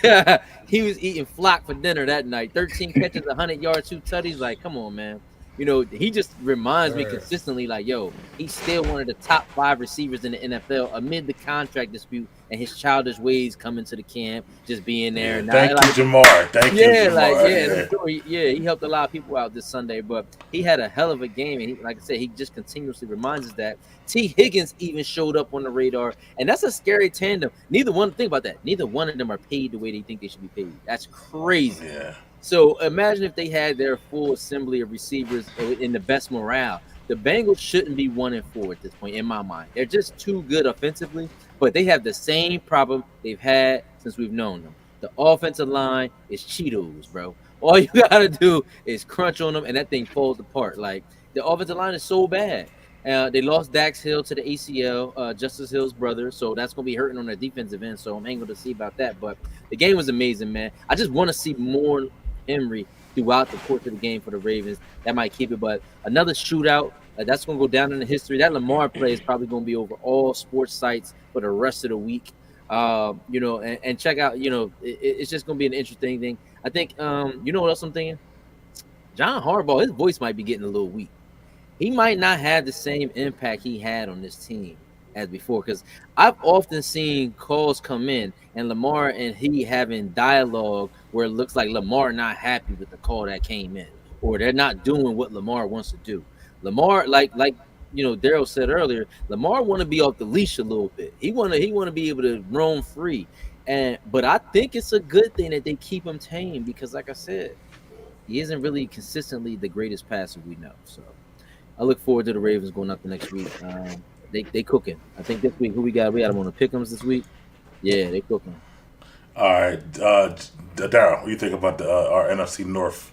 he was eating flock for dinner that night. 13 catches, 100 yards, 2 tutties. Like, come on, man. He just reminds me consistently, like, he's still one of the top 5 receivers in the NFL amid the contract dispute and his childish ways coming to the camp, just being there. Thank you, Jamar. Thank you, Jamar. He helped a lot of people out this Sunday, but he had a hell of a game, and like I said, he just continuously reminds us that. T. Higgins even showed up on the radar, and that's a scary tandem. Think about that. Neither one of them are paid the way they think they should be paid. That's crazy. Yeah. So imagine if they had their full assembly of receivers in the best morale. The Bengals shouldn't be 1-4 at this point, in my mind. They're just too good offensively, but they have the same problem they've had since we've known them. The offensive line is Cheetos, bro. All you gotta do is crunch on them, and that thing falls apart. Like, the offensive line is so bad. They lost Dax Hill to the ACL, Justice Hill's brother, so that's gonna be hurting on their defensive end. So I'm anxious to see about that. But the game was amazing, man. I just want to see more Henry throughout the course of the game for the Ravens. That might keep it, but another shootout. That's gonna go down in the history. That Lamar play is probably gonna be over all sports sites for the rest of the week. And check out. It's just gonna be an interesting thing. I think. You know what else I'm thinking? John Harbaugh, his voice might be getting a little weak. He might not have the same impact he had on this team as before. Because I've often seen calls come in and Lamar and he having dialogue where it looks like Lamar not happy with the call that came in, or they're not doing what Lamar wants to do. Lamar, like Daryl said earlier, Lamar want to be off the leash a little bit. He want to be able to roam free. But I think it's a good thing that they keep him tame because, like I said, he isn't really consistently the greatest passer we know. So I look forward to the Ravens going up the next week. They cooking. I think this week, who we got? We got them on the pick'ems this week. Yeah, they cooking. All right, Daryl, what do you think about our NFC North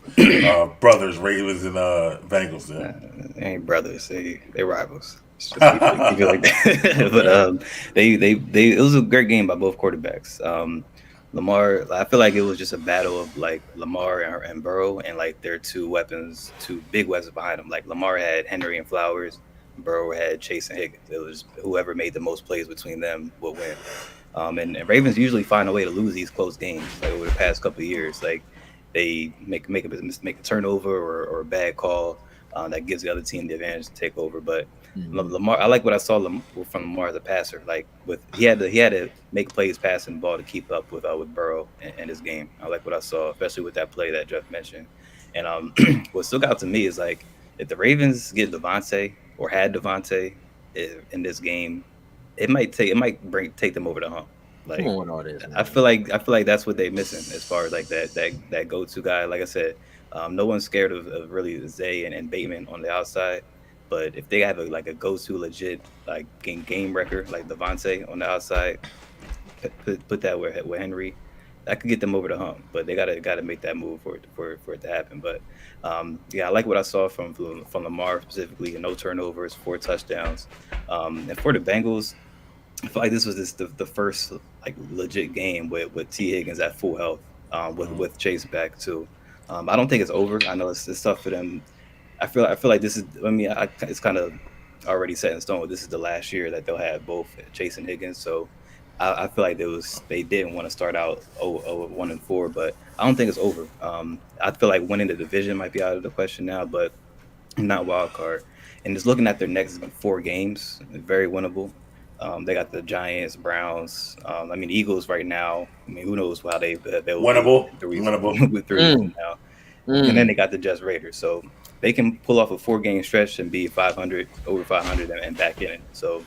brothers, Ravens and Bengals? Then? They ain't brothers. They rivals. It's just keep it like that. But it was a great game by both quarterbacks. Lamar, I feel like it was just a battle of like Lamar and Burrow, and like their two big weapons behind them. Like Lamar had Henry and Flowers, Burrow had Chase and Higgins. It was whoever made the most plays between them would win. And Ravens usually find a way to lose these close games. Like over the past couple of years, like they make a turnover or a bad call that gives the other team the advantage to take over. But Lamar, I like what I saw from Lamar as a passer. Like he had to make plays passing the ball to keep up with Burrow in his game. I like what I saw, especially with that play that Jeff mentioned. And what stuck out to me is like if the Ravens get Devontae or had Devontae in this game, it might take them over the hump. Like all this, I feel like that's what they're missing as far as like that go-to guy. Like I said, no one's scared of really Zay and Bateman on the outside. But if they have a go-to legit like game wrecker like Devontae on the outside, put that with Henry, that could get them over the hump. But they gotta make that move for it to happen. But I like what I saw from Lamar specifically. No turnovers, 4 touchdowns, and for the Bengals, I feel like this was the first like legit game with T Higgins at full health, with Chase back too. I don't think it's over. I know it's tough for them. I feel like this is. I mean, it's kind of already set in stone. This is the last year that they'll have both Chase and Higgins. So I feel like they didn't want to start out 1-4, but I don't think it's over. I feel like winning the division might be out of the question now, but not wild card. And just looking at their next 4 games, very winnable. They got the Giants, Browns. Eagles right now. I mean, who knows how they winnable. With 3 now. And then they got the Jets, Raiders. So they can pull off a 4-game stretch and be 500, over 500, and back in it. So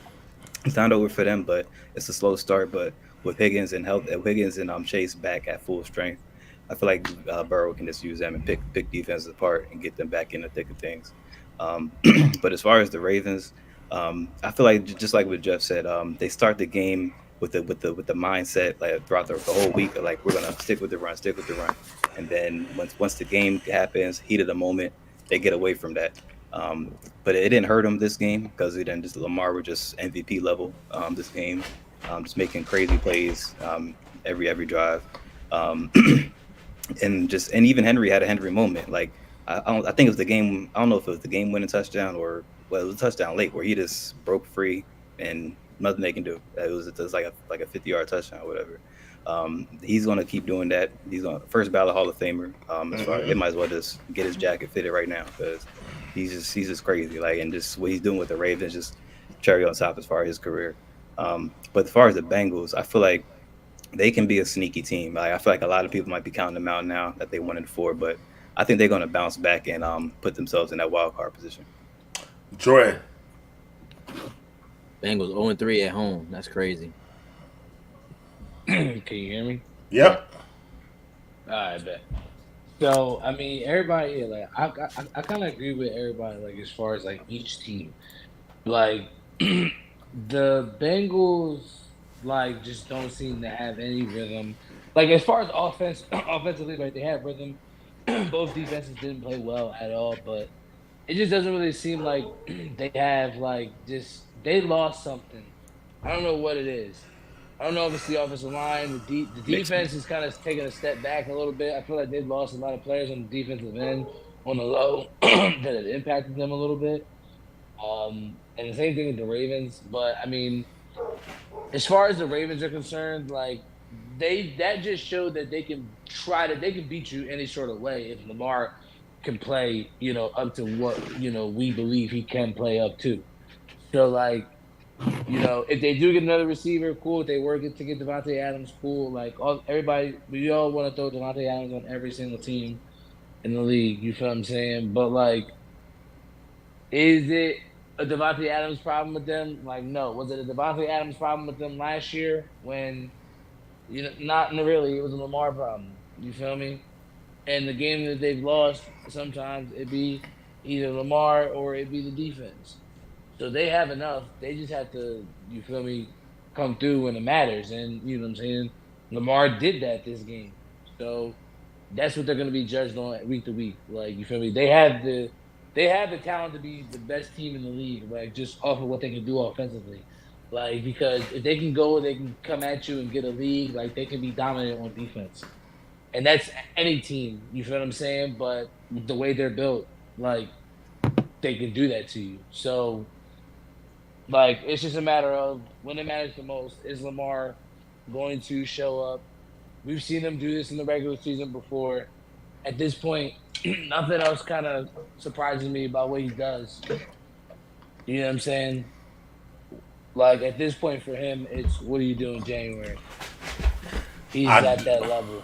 it's not over for them, but it's a slow start. But with Higgins and Chase back at full strength, I feel like Burrow can just use them and pick defenses apart and get them back in the thick of things. But as far as the Ravens, I feel like just like what Jeff said, they start the game with the mindset like throughout the whole week, like we're gonna stick with the run, and then once the game happens, heat of the moment, they get away from that. But it didn't hurt them this game because Lamar were just MVP level this game, just making crazy plays every drive, and even Henry had a Henry moment. Like I think it was the game. I don't know if it was the game-winning touchdown or it was a touchdown late where he just broke free and nothing they can do. It was like a 50-yard touchdown or whatever. He's gonna keep doing that. He's on first ballot Hall of Famer. They might as well just get his jacket fitted right now because he's just crazy. Like, and just what he's doing with the Ravens, just cherry on top as far as his career. But as far as the Bengals, I feel like they can be a sneaky team. Like, I feel like a lot of people might be counting them out now that they 1-4, but I think they're gonna bounce back and put themselves in that wild card position. Joy. Bengals 0-3 at home. That's crazy. Can you hear me? Yep. I bet. So I mean, everybody, like I kind of agree with everybody, like as far as like each team, like the Bengals, like just don't seem to have any rhythm. Like as far as offensively, like they have rhythm. Both defenses didn't play well at all, but it just doesn't really seem like they have like just they lost something. I don't know what it is. I don't know if it's the offensive line. The defense is kind of taking a step back a little bit. I feel like they've lost a lot of players on the defensive end on the low that have impacted them a little bit. And the same thing with the Ravens. But I mean, as far as the Ravens are concerned, like that just showed that they can beat you any sort of way if Lamar can play, up to what we believe he can play up to. So like, if they do get another receiver, cool. If they were to get Devontae Adams, cool. Like everybody, we all want to throw Devontae Adams on every single team in the league. You feel what I'm saying? But like, is it a Devontae Adams problem with them? Like, no. Was it a Devontae Adams problem with them last year when, not really. It was a Lamar problem. You feel me? And the game that they've lost, sometimes it be either Lamar or it be the defense. So they have enough. They just have to, you feel me, come through when it matters. And you know what I'm saying? Lamar did that this game. So that's what they're going to be judged on week to week. Like, you feel me? They have the talent to be the best team in the league, like just off of what they can do offensively. Like, because if they can go, they can come at you and get a lead. Like, they can be dominant on defense. And that's any team, you feel what I'm saying? But the way they're built, like, they can do that to you. So, like, it's just a matter of when it matters the most, is Lamar going to show up? We've seen him do this in the regular season before. At this point, nothing else kind of surprises me about what he does. You know what I'm saying? Like, at this point for him, it's what are you doing in January? He's at that level.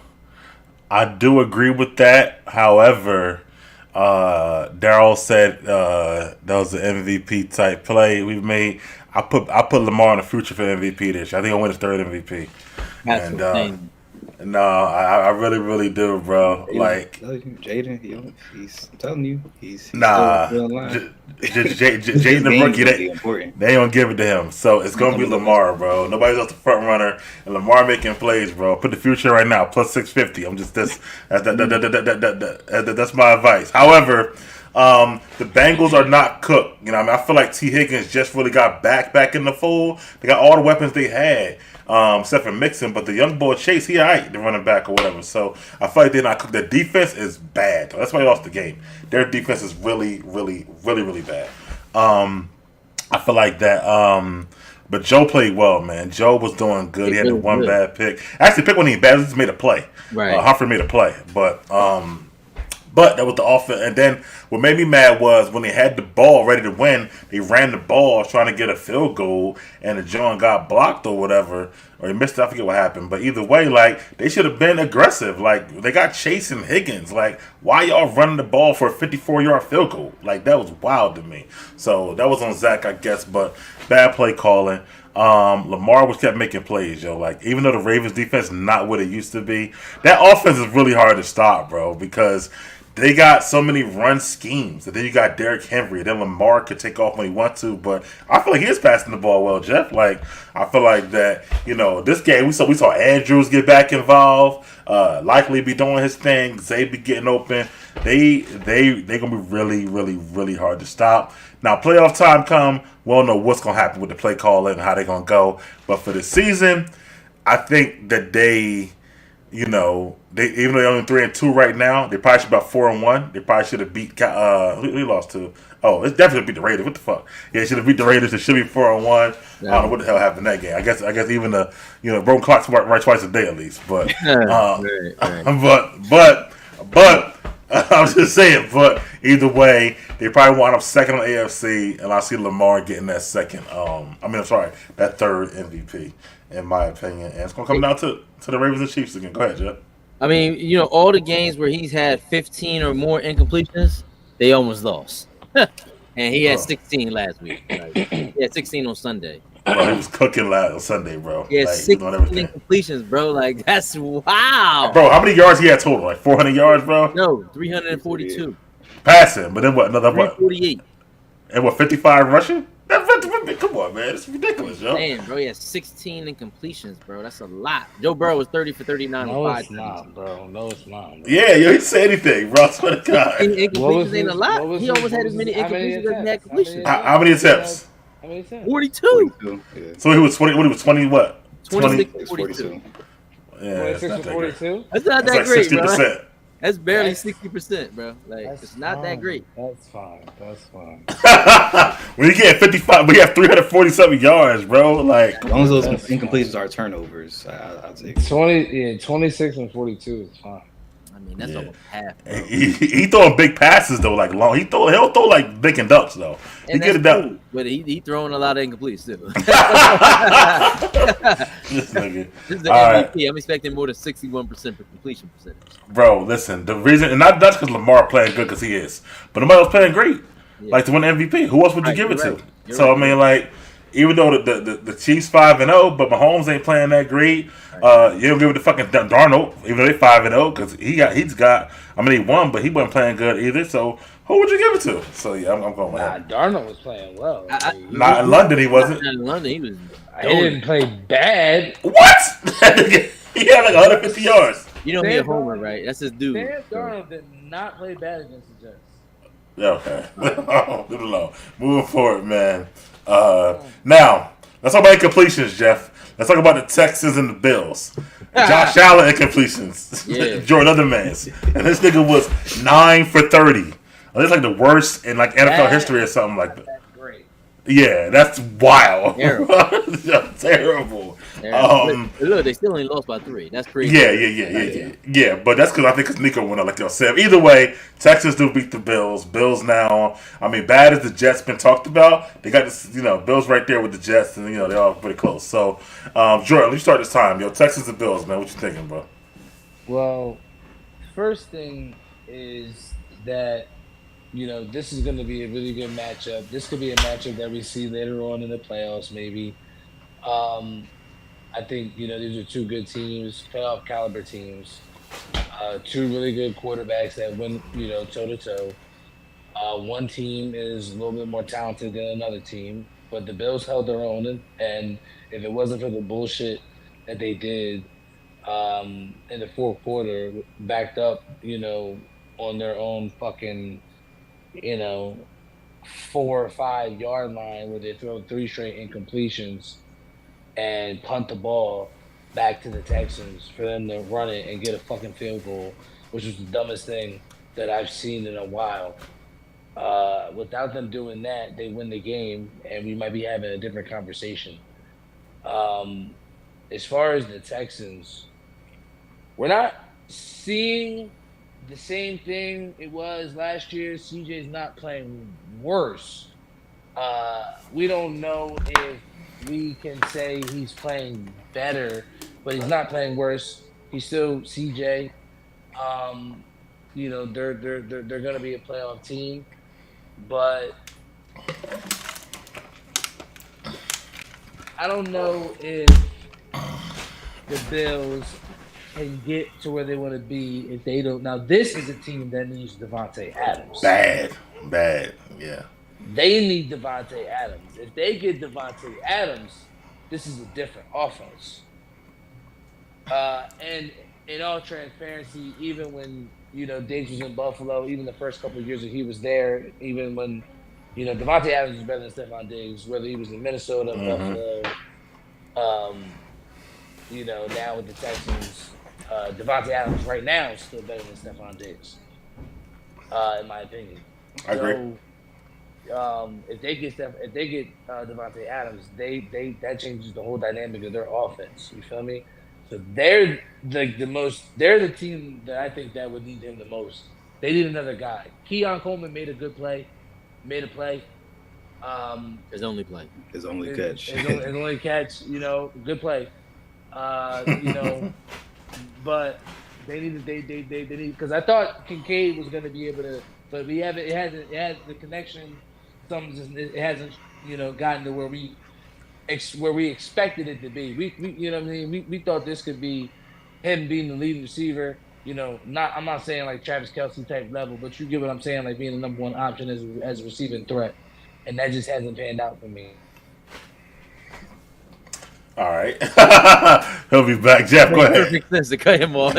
I do agree with that. However, Daryl said that was an MVP type play we've made. I put Lamar in the future for MVP this year. I think I'll win his third MVP. That's no, I really, really do, bro. Like Jaden, I'm telling you, he's still Jaden the rookie. They ain't gonna give it to him, so it's gonna be Lamar, bro. Nobody's else the front runner, and Lamar making plays, bro. Put the future right now plus 650. I'm just this. That's my advice. However, the Bengals are not cooked. You know, I feel like T. Higgins just really got back in the fold. They got all the weapons they had. Except for Mixon, but the young boy Chase, he alright, the running back or whatever. So I feel like they're not cooked. The defense is bad. That's why they lost the game. Their defense is really, really, really, really bad. I feel like that. But Joe played well, man. Joe was doing good. He had the one bad pick. Actually, pick when he bad. He just made a play. Right. Humphrey made a play, but that was the offense. And then what made me mad was when they had the ball ready to win, they ran the ball trying to get a field goal, and the John got blocked or whatever, or he missed it. I forget what happened. But either way, like, they should have been aggressive. Like, they got Chase and Higgins. Like, why y'all running the ball for a 54-yard field goal? Like, that was wild to me. So that was on Zach, I guess, but bad play calling. Lamar was kept making plays, yo. Like, even though the Ravens defense is not what it used to be, that offense is really hard to stop, bro, because they got so many run schemes. And then you got Derrick Henry. Then Lamar could take off when he wants to. But I feel like he is passing the ball well, Jeff. Like, I feel like that, this game, we saw Andrews get back involved. Likely be doing his thing. Zay be getting open. They going to be really, really, really hard to stop. Now, playoff time come, we don't know what's going to happen with the play calling and how they're going to go. But for the season, I think that they even though they're only 3-2 right now, they probably should be about 4-1. They probably should have beat who lost to. Oh, it's definitely beat the Raiders. What the fuck? Yeah, they should have beat the Raiders. They should be 4-1. Yeah. I don't know what the hell happened in that game. I guess even the broken clock's right twice a day at least. But right. but I'm just saying. But either way, they probably wind up second on AFC, and I see Lamar getting that that third MVP. In my opinion, and it's gonna come down to the Ravens and Chiefs again. Go ahead, Jeff. I mean, all the games where he's had 15 or more incompletions, they almost lost. And he had 16 last week. Like, he had 16 on Sunday. Bro, he was cooking on Sunday, bro. Yeah, 16 incompletions, bro. Like, that's wow. Bro, how many yards he had total? Like 400 yards, bro? No, 342. Passing, but then what? Another what? 348. And what? 55 rushing? That's 55 Come on, man. It's ridiculous, yo. Man, bro, he has 16 incompletions, bro. That's a lot. Joe Burrow was 30 for 39 No, with 5 it's not, bro. No, it's not. Bro. Yeah, yo, he say anything, bro. I swear to God. Incompletions ain't a what lot. was He his- almost had as many how many incompletions as he had attempts? completions. How many attempts? How many attempts? 42. 42. Yeah. So he was 20. What he was 20? What? 26 It's 42. Yeah, that's 26 not and that great. 42? That's not That's that like great, 60%. bro. That's barely That's- 60%, bro. Like, That's it's not that fine. great. That's fine. That's fine. When you get 55, we have 347 yards, bro. Like, As long as those That's incompletions are turnovers, I'll take it. 26 and 42 is fine. I mean, that's Yeah. almost half. Bro. he throwing big passes though, like long. He'll throw like big and ducks though. He And get it that's done. cool, but he throwing a lot of incompletes too. This nigga. This is the All MVP. right. I'm expecting more than 61% for completion percentage. Bro, listen. The reason, and not because Lamar playing good, because he is, but nobody else playing great. Yeah. Like to win the MVP, who else would you Right, give it you're to? right. You're So right. I mean, like, even though the Chiefs 5-0, but Mahomes ain't playing that great. You don't give it to fucking Darnold, even though they 5-0, because he's got. I mean, he won, but he wasn't playing good either. So who would you give it to? So yeah, I'm going with Nah, him. Darnold was playing well. Not in London, he wasn't. In London, he was. He didn't play bad. What? He had like 150 yards. You know he a Sam homer, Darnold- right? That's his dude. Sam So, Darnold did not play bad against the Jets. Yeah, okay. Leave it alone. Moving forward, man. Now, let's talk about incompletions, Jeff. Let's talk about the Texans and the Bills. Josh Allen incompletions. Yeah. Jordan other man's. And this nigga was 9 for 30. That's like the worst in like NFL That- history or something like that. That's great. Yeah, that's wild. Terrible. Terrible. Look, they still only lost by 3. That's crazy. Yeah. But that's because I think Nico went up like yourself. Either way, Texas do beat the Bills. Bills now. I mean, bad as the Jets been talked about, they got this. Bills right there with the Jets, and they're all pretty close. So, Jordan, let's start this time. Yo, Texas and Bills, man. What you thinking, bro? Well, first thing is that, this is going to be a really good matchup. This could be a matchup that we see later on in the playoffs, maybe. I think, these are two good teams, playoff caliber teams. Two really good quarterbacks that win, toe-to-toe. One team is a little bit more talented than another team, but the Bills held their own. And if it wasn't for the bullshit that they did in the fourth quarter, backed up, on their own fucking, 4 or 5 yard line where they throw 3 straight incompletions and punt the ball back to the Texans for them to run it and get a fucking field goal, which was the dumbest thing that I've seen in a while. Without them doing that, they win the game, and we might be having a different conversation. As far as the Texans, we're not seeing the same thing it was last year. CJ's not playing worse. We don't know if we can say he's playing better, but he's not playing worse. He's still CJ. They're going to be a playoff team, but I don't know if the Bills can get to where they want to be if they don't. Now, this is a team that needs Devontae Adams. Bad. Yeah. They need Devontae Adams. If they get Devontae Adams, this is a different offense. And in all transparency, even when Diggs was in Buffalo, even the first couple of years that he was there, even when Devontae Adams was better than Stephon Diggs, whether he was in Minnesota, Buffalo, now with the Texans, Devontae Adams right now is still better than Stephon Diggs, in my opinion. I agree. If they get Devontae Adams, that changes the whole dynamic of their offense. You feel me? So they're the team that I think that would need him the most. They need another guy. Keon Coleman made a play. His only play. His only catch. His only catch. Good play. But they need because I thought Kincaid was going to be able to, but it has the connection. It hasn't gotten to where we expected it to be. We thought this could be him being the leading receiver. I'm not saying like Travis Kelce type level, but you get what I'm saying, like being the number one option as a receiving threat, and that just hasn't panned out for me. All right. He'll be back. Jeff, go Makes ahead. perfect sense to cut him off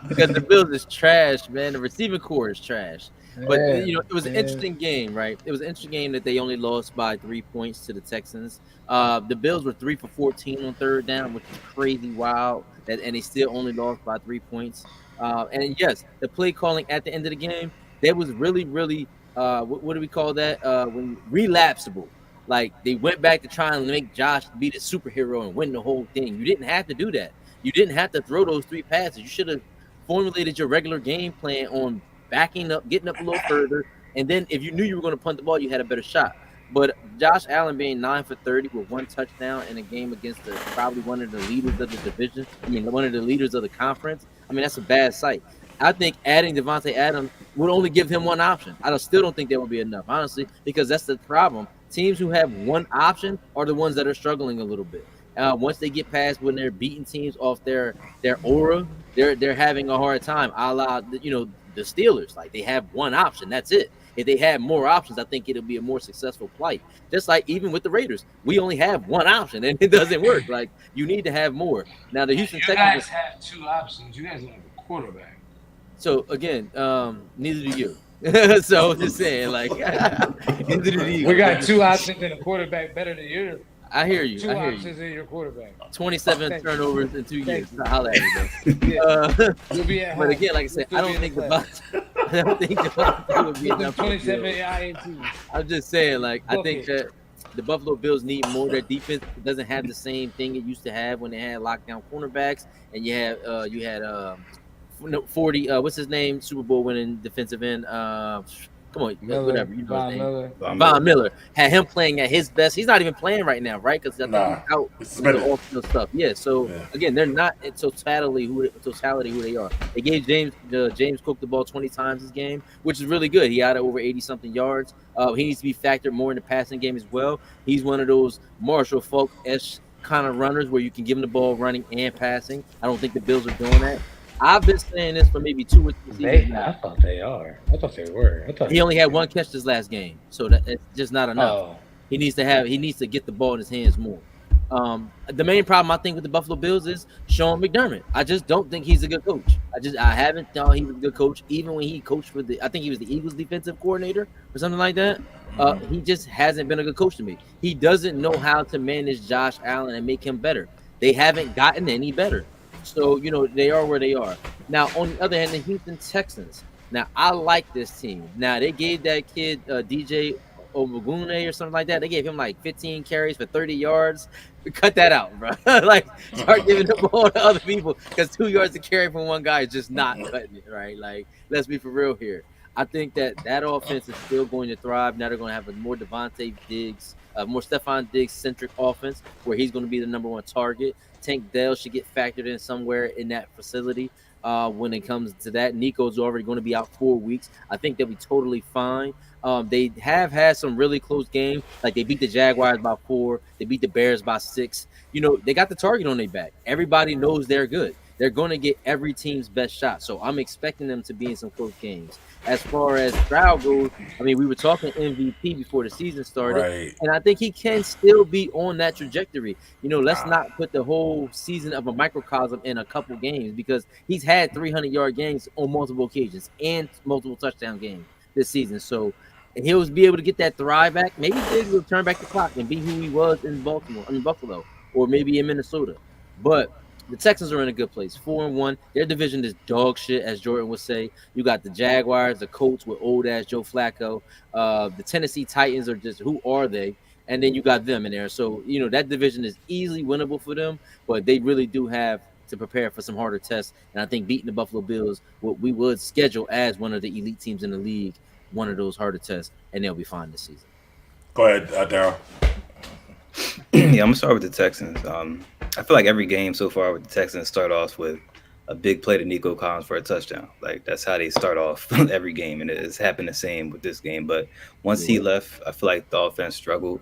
because the Bills is trash, man. The receiving core is trash. But it was an interesting game, right? It was an interesting game that they only lost by 3 points to the Texans. The Bills were 3 for 14 on third down, which is crazy wild. And they still only lost by 3 points. And yes, the play calling at the end of the game, that was really, really what do we call that? When relapsable. Like they went back to try and make Josh be the superhero and win the whole thing. You didn't have to do that. You didn't have to throw those 3 passes. You should have formulated your regular game plan on backing up, getting up a little further, and then if you knew you were going to punt the ball, you had a better shot. But Josh Allen being 9 for 30 with 1 touchdown in a game against probably one of the leaders of the division, one of the leaders of the conference, that's a bad sight. I think adding Devontae Adams would only give him one option. I still don't think that would be enough, honestly, because that's the problem. Teams who have one option are the ones that are struggling a little bit. Once they get past when they're beating teams off their aura, they're having a hard time. A la, the Steelers, like they have one option. That's it. If they had more options, I think it'll be a more successful plight. Just like even with the Raiders, we only have one option and it doesn't work. Like you need to have more. Now the Houston Texans guys have 2 options. You guys don't have a quarterback. So again, neither do you. So just saying, like neither do you. We got 2 options and a quarterback better than you. I hear you. 2 I hear options you. in your quarterback. 27 turnovers in 2 years. Holla at me, You'll be at but home. again, like I said, I don't think the would be enough. 27 INT. I'm just saying, like I Book think it. that the Buffalo Bills need more. Their defense doesn't have the same thing it used to have when they had lockdown cornerbacks, and you had 40. What's his name? Super Bowl winning defensive end. Come on, whatever. You know his name. Von Miller had him playing at his best. He's not even playing right now, right? Because he's out with the off-field stuff. Yeah. So again, they're not in totality who they are. They gave James Cook the ball 20 times this game, which is really good. He had over 80-something yards. He needs to be factored more in the passing game as well. He's one of those Marshall Faulk-esque kind of runners where you can give him the ball running and passing. I don't think the Bills are doing that. I've been saying this for maybe 2 or 3 seasons now. I thought they are. I thought they were. He only had 1 catch this last game, so that's just not enough. Oh. He needs to get the ball in his hands more. The main problem I think with the Buffalo Bills is Sean McDermott. I just don't think he's a good coach. I haven't thought he was a good coach, even when he coached for I think he was the Eagles defensive coordinator or something like that. He just hasn't been a good coach to me. He doesn't know how to manage Josh Allen and make him better. They haven't gotten any better. So, they are where they are. Now, on the other hand, the Houston Texans. Now, I like this team. Now, they gave that kid DJ Ogbune or something like that. They gave him like 15 carries for 30 yards. Cut that out, bro. Like, start giving the ball to other people because 2 yards to carry from one guy is just not cutting it, right? Like, let's be for real here. I think that offense is still going to thrive. Now they're going to have a more Devontae Diggs, more Stephon Diggs-centric offense where he's going to be the number 1 target. Tank Dell should get factored in somewhere in that facility when it comes to that. Nico's already going to be out 4 weeks. I think they'll be totally fine. They have had some really close games. Like they beat the Jaguars by 4. They beat the Bears by 6. They got the target on their back. Everybody knows they're good. They're going to get every team's best shot. So I'm expecting them to be in some close games. As far as Stroud goes, we were talking MVP before the season started, Right. And I think he can still be on that trajectory. Let's not put the whole season of a microcosm in a couple games because he's had 300-yard games on multiple occasions and multiple touchdown games this season. So he'll be able to get that thrive back. Maybe Diggs will turn back the clock and be who he was in Buffalo, or maybe in Minnesota. But the Texans are in a good place, 4-1. Their division is dog shit, as Jordan would say. You got the Jaguars, the Colts with old-ass Joe Flacco. The Tennessee Titans are just, who are they? And then you got them in there. So, that division is easily winnable for them, but they really do have to prepare for some harder tests. And I think beating the Buffalo Bills, what we would schedule as one of the elite teams in the league, one of those harder tests, and they'll be fine this season. Go ahead, Daryl. Yeah, I'm gonna start with the Texans. I feel like every game so far with the Texans start off with a big play to Nico Collins for a touchdown. Like that's how they start off every game, and it's happened the same with this game. But once he left, I feel like the offense struggled.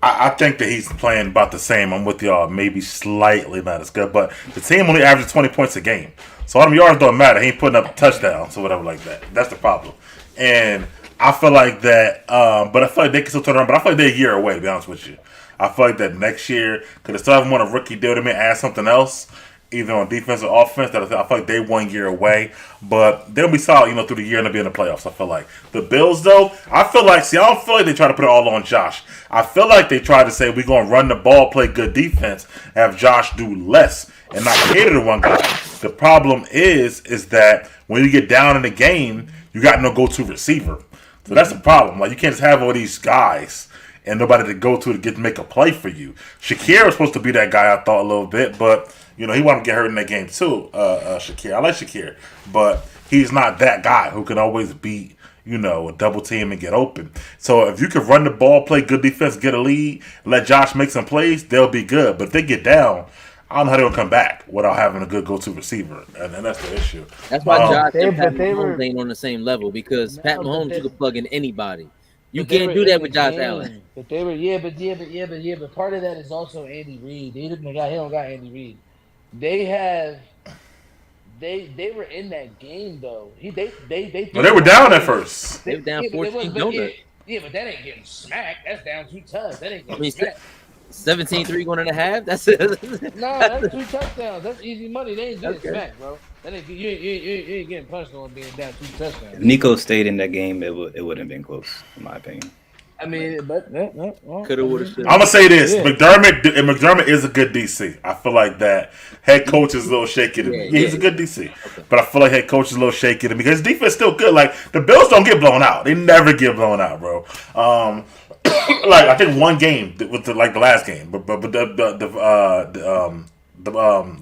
I think that he's playing about the same. I'm with y'all. Maybe slightly not as good, but the team only averages 20 points a game. So all them yards don't matter. He ain't putting up touchdowns or whatever like that. That's the problem. And I feel like that, but I feel like they can still turn around. But I feel like they're a year away, to be honest with you. I feel like that next year, because they still haven't won a rookie deal to me, add something else, either on defense or offense. That I feel like they're 1 year away. But they'll be solid, through the year and they'll be in the playoffs, I feel like. The Bills, though, I don't feel like they try to put it all on Josh. I feel like they try to say we're going to run the ball, play good defense, have Josh do less, and not cater to one guy. The problem is that when you get down in the game, you got no go-to receiver. So that's the problem. Like, you can't just have all these guys and nobody to go to get to make a play for you. Shakir was supposed to be that guy, I thought, a little bit, but he wanted to get hurt in that game too. Shakir, I like Shakir, but he's not that guy who can always beat a double team and get open. So if you can run the ball, play good defense, get a lead, let Josh make some plays, they'll be good. But if they get down, I don't know how they'll come back without having a good go-to receiver, and that's the issue. That's why Josh and Pat Mahomes ain't on the same level, because Pat Mahomes, you can plug in anybody. You can't do that with Josh Allen. But part of that is also Andy Reid. He don't got Andy Reid. They were in that game though. They were down at first. They were down 14 donuts. Yeah, but that ain't getting smacked. That's down 2 touchdowns. That ain't getting smacked. 17-3 going in a half. That's it. No, that's 2 touchdowns. That's easy money. They ain't getting smacked, bro. That ain't you ain't getting punched on being down 2 touchdowns. If Nico stayed in that game, it wouldn't have been close, in my opinion. I mean, but could have, would have, I'm gonna say this: McDermott is a good DC. I feel like that head coach is a little shaky to me. Yeah, he's a good DC, but I feel like head coach is a little shaky to me because defense is still good. Like the Bills don't get blown out; they never get blown out, bro. Like I think one game with the last game, but the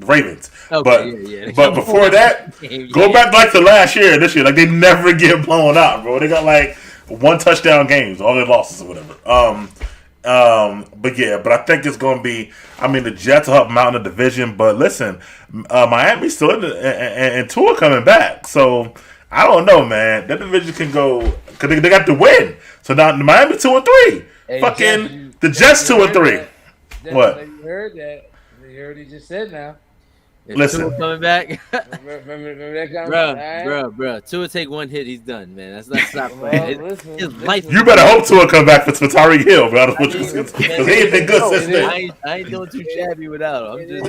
Ravens. Okay, but before that, go back like to last year, this year, like they never get blown out, bro. They got like 1 touchdown games, all their losses or whatever. But I think it's going to be. I mean, the Jets will help them out in the division, but listen, Miami's still in and Tua coming back, so I don't know, man. That division can go because they got the win. So now Miami 2-3. Hey, fucking the Jets 2-3. What? You heard that? You heard he just said now. Listen, Tua coming back. remember that comment? Bro. Tua take 1 hit, he's done, man. That's not playing. His life. You better hope Tua come back for Tyreek Hill, bro. Because he ain't been good since then. I ain't doing too shabby without him. It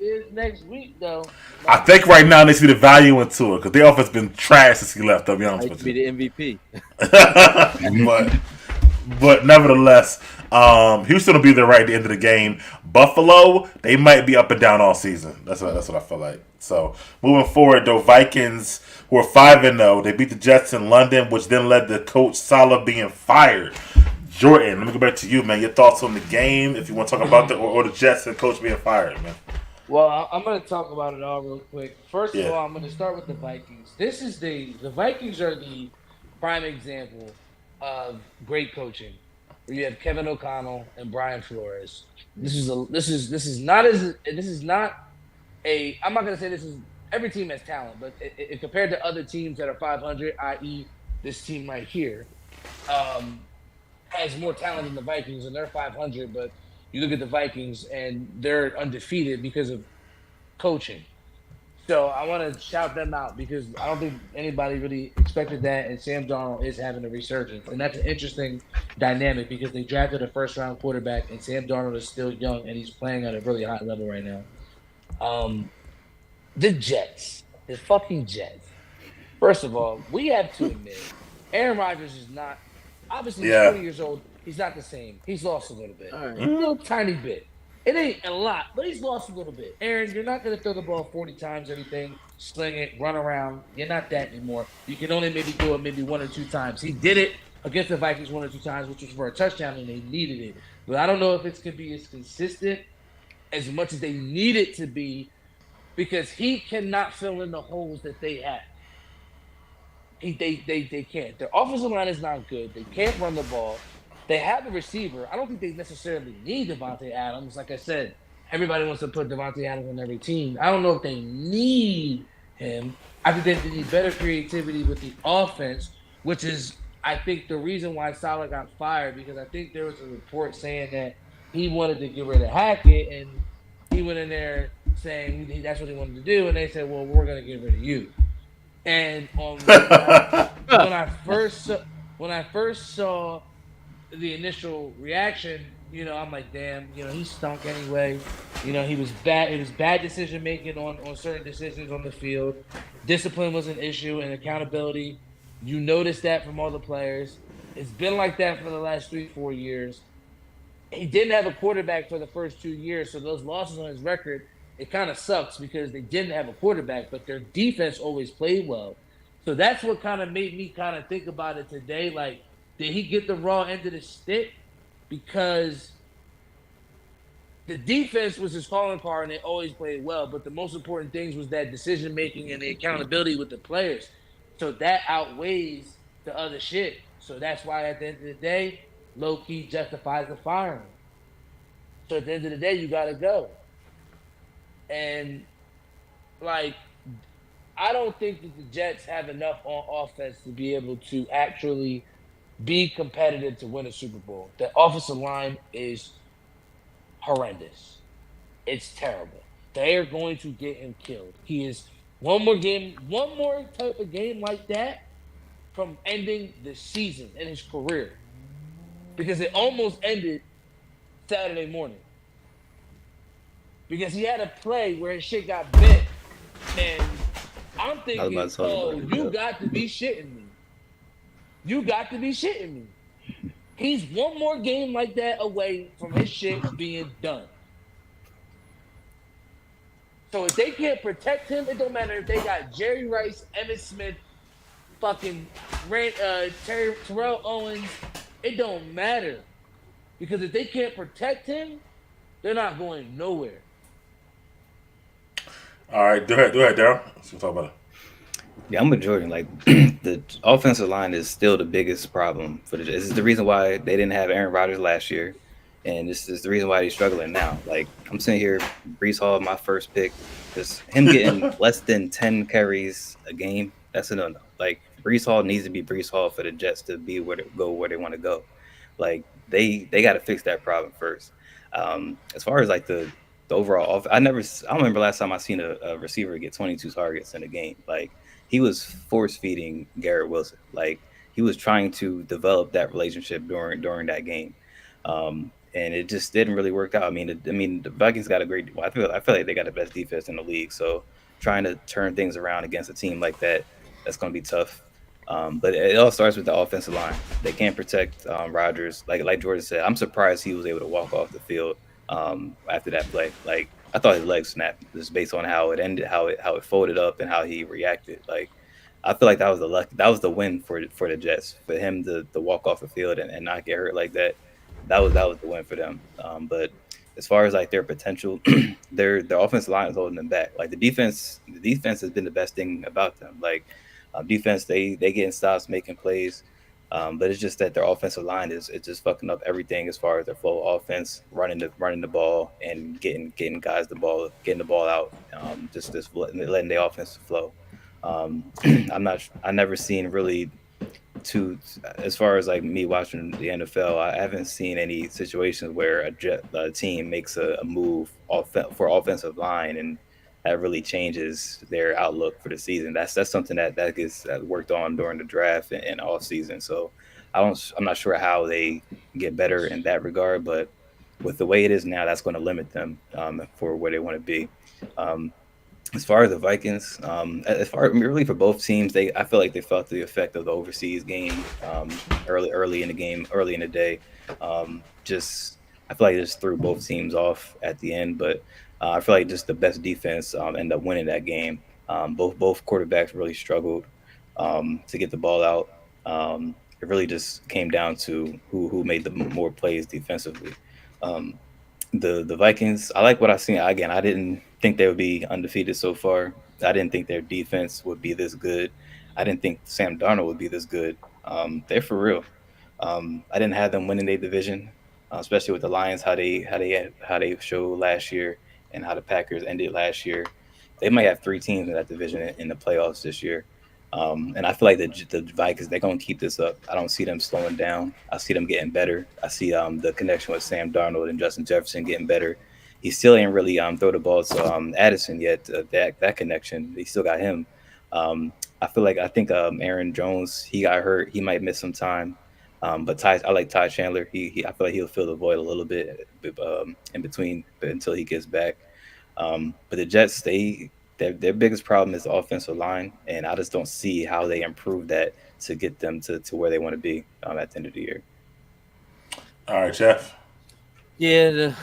is next week, though. I think right now they see the value in Tua because their offense been trash since he left. I'll be honest with you. Be the MVP. but nevertheless, Houston will be there right at the end of the game. Buffalo, they might be up and down all season. That's what I feel like. So moving forward, though, Vikings who are 5-0, they beat the Jets in London, which then led to Coach Saleh being fired. Jordan, let me go back to you, man. Your thoughts on the game, if you want to talk about or the Jets and Coach being fired, man. Well, I'm going to talk about it all real quick. First of all, I'm going to start with the Vikings. The Vikings are the prime example of great coaching. You have Kevin O'Connell and Brian Flores. This is not a. I'm not going to say this is every team has talent, but it compared to other teams that are 500, i.e., this team right here, has more talent than the Vikings, and they're 500. But you look at the Vikings, and they're undefeated because of coaching. So I want to shout them out because I don't think anybody really expected that, and Sam Darnold is having a resurgence. And that's an interesting dynamic because they drafted a first-round quarterback, and Sam Darnold is still young, and he's playing at a really high level right now. The Jets, the fucking Jets. First of all, we have to admit, Aaron Rodgers is not – obviously, he's 20 years old. He's not the same. He's lost a little bit. All right. A little tiny bit. It ain't a lot, but he's lost a little bit. Aaron, you're not going to throw the ball 40 times, everything, sling it, run around. You're not that anymore. You can only maybe do it maybe 1 or 2 times. He did it against the Vikings 1 or 2 times, which was for a touchdown, and they needed it. But I don't know if it's going to be as consistent as much as they need it to be because he cannot fill in the holes that they have. They can't. Their offensive line is not good. They can't run the ball. They have a receiver. I don't think they necessarily need Davante Adams. Like I said, everybody wants to put Davante Adams on every team. I don't know if they need him. I think they need better creativity with the offense, which is I think the reason why Salah got fired because I think there was a report saying that he wanted to get rid of Hackett and he went in there saying that's what he wanted to do, and they said, "Well, we're going to get rid of you." And when I first saw the initial reaction, I'm like, damn, he stunk anyway. He was bad. It was bad decision making on certain decisions on the field. Discipline was an issue and accountability. You noticed that from all the players. It's been like that for the last 3-4 years. He didn't have a quarterback for the first 2 years, so those losses on his record, it kind of sucks because they didn't have a quarterback, but their defense always played well. So that's what kind of made me kind of think about it today. Like, did he get the raw end of the stick? Because the defense was his calling card and they always played well, but the most important things was that decision making and the accountability with the players. So that outweighs the other shit. So that's why at the end of the day, low key justifies the firing. So at the end of the day, you gotta go. And like, I don't think that the Jets have enough on offense to be able to actually be competitive to win a Super Bowl. The offensive line is horrendous. It's terrible. They are going to get him killed. He is one more type of game like that from ending the season in his career. Because it almost ended Saturday morning. Because he had a play where his shit got bent. And I'm thinking, you got to be shitting me. You got to be shitting me. He's one more game like that away from his shit being done. So if they can't protect him, it don't matter if they got Jerry Rice, Emmitt Smith, fucking Terrell Owens. It don't matter. Because if they can't protect him, they're not going nowhere. All right, go ahead, Daryl. Let's talk about it. Yeah, I'm with Jordan. Like the offensive line is still the biggest problem for this is the reason why they didn't have Aaron Rodgers last year, and this is the reason why he's struggling now. Like I'm sitting here, Brees Hall, my first pick, just him getting less than 10 carries a game. That's a no-no. Like Brees Hall needs to be Brees Hall for the Jets to be where they want to go. Like they got to fix that problem first. As far as like the overall, I don't remember last time I seen a receiver get 22 targets in a game. Like he was force feeding Garrett Wilson. Like he was trying to develop that relationship during that game, and it just didn't really work out. I mean, the Vikings got a great. Well, I feel like they got the best defense in the league. So trying to turn things around against a team like that's going to be tough. But it all starts with the offensive line. They can't protect Rodgers. Like Jordan said, I'm surprised he was able to walk off the field after that play. Like I thought his leg snapped just based on how it ended, how it folded up, and how he reacted. Like I feel like that was the win for the Jets, for him to walk off the field and not get hurt like that. That was the win for them. But as far as like their potential, their offensive line is holding them back. Like the defense has been the best thing about them. Like defense, they getting stops, making plays. But it's just that their offensive line is just fucking up everything as far as their flow of offense, running the ball and getting guys getting the ball out, just letting the offense flow. I never seen really as far as like me watching the NFL, I haven't seen any situations where a team makes a move for offensive line and that really changes their outlook for the season. That's something that gets worked on during the draft and off season. So I'm not sure how they get better in that regard, but with the way it is now, that's going to limit them for where they want to be. As far as the Vikings, really for both teams, I feel like they felt the effect of the overseas game early in the day. I feel like it just threw both teams off at the end, but I feel like just the best defense ended up winning that game. Both quarterbacks really struggled to get the ball out. It really just came down to who made the more plays defensively. The Vikings, I like what I've seen. Again, I didn't think they would be undefeated so far. I didn't think their defense would be this good. I didn't think Sam Darnold would be this good. They're for real. I didn't have them winning their division, especially with the Lions, how they showed last year and how the Packers ended last year. They might have 3 teams in that division in the playoffs this year. And I feel like the Vikings, they're going to keep this up. I don't see them slowing down. I see them getting better. I see the connection with Sam Darnold and Justin Jefferson getting better. He still ain't really throw the ball to Addison yet. That connection, he still got him. I think Aaron Jones, he got hurt. He might miss some time. But I like Ty Chandler. I feel like he'll fill the void a little bit in between, but until he gets back. But the Jets, their biggest problem is the offensive line, and I just don't see how they improve that to get them to where they want to be at the end of the year. All right, Jeff. Yeah,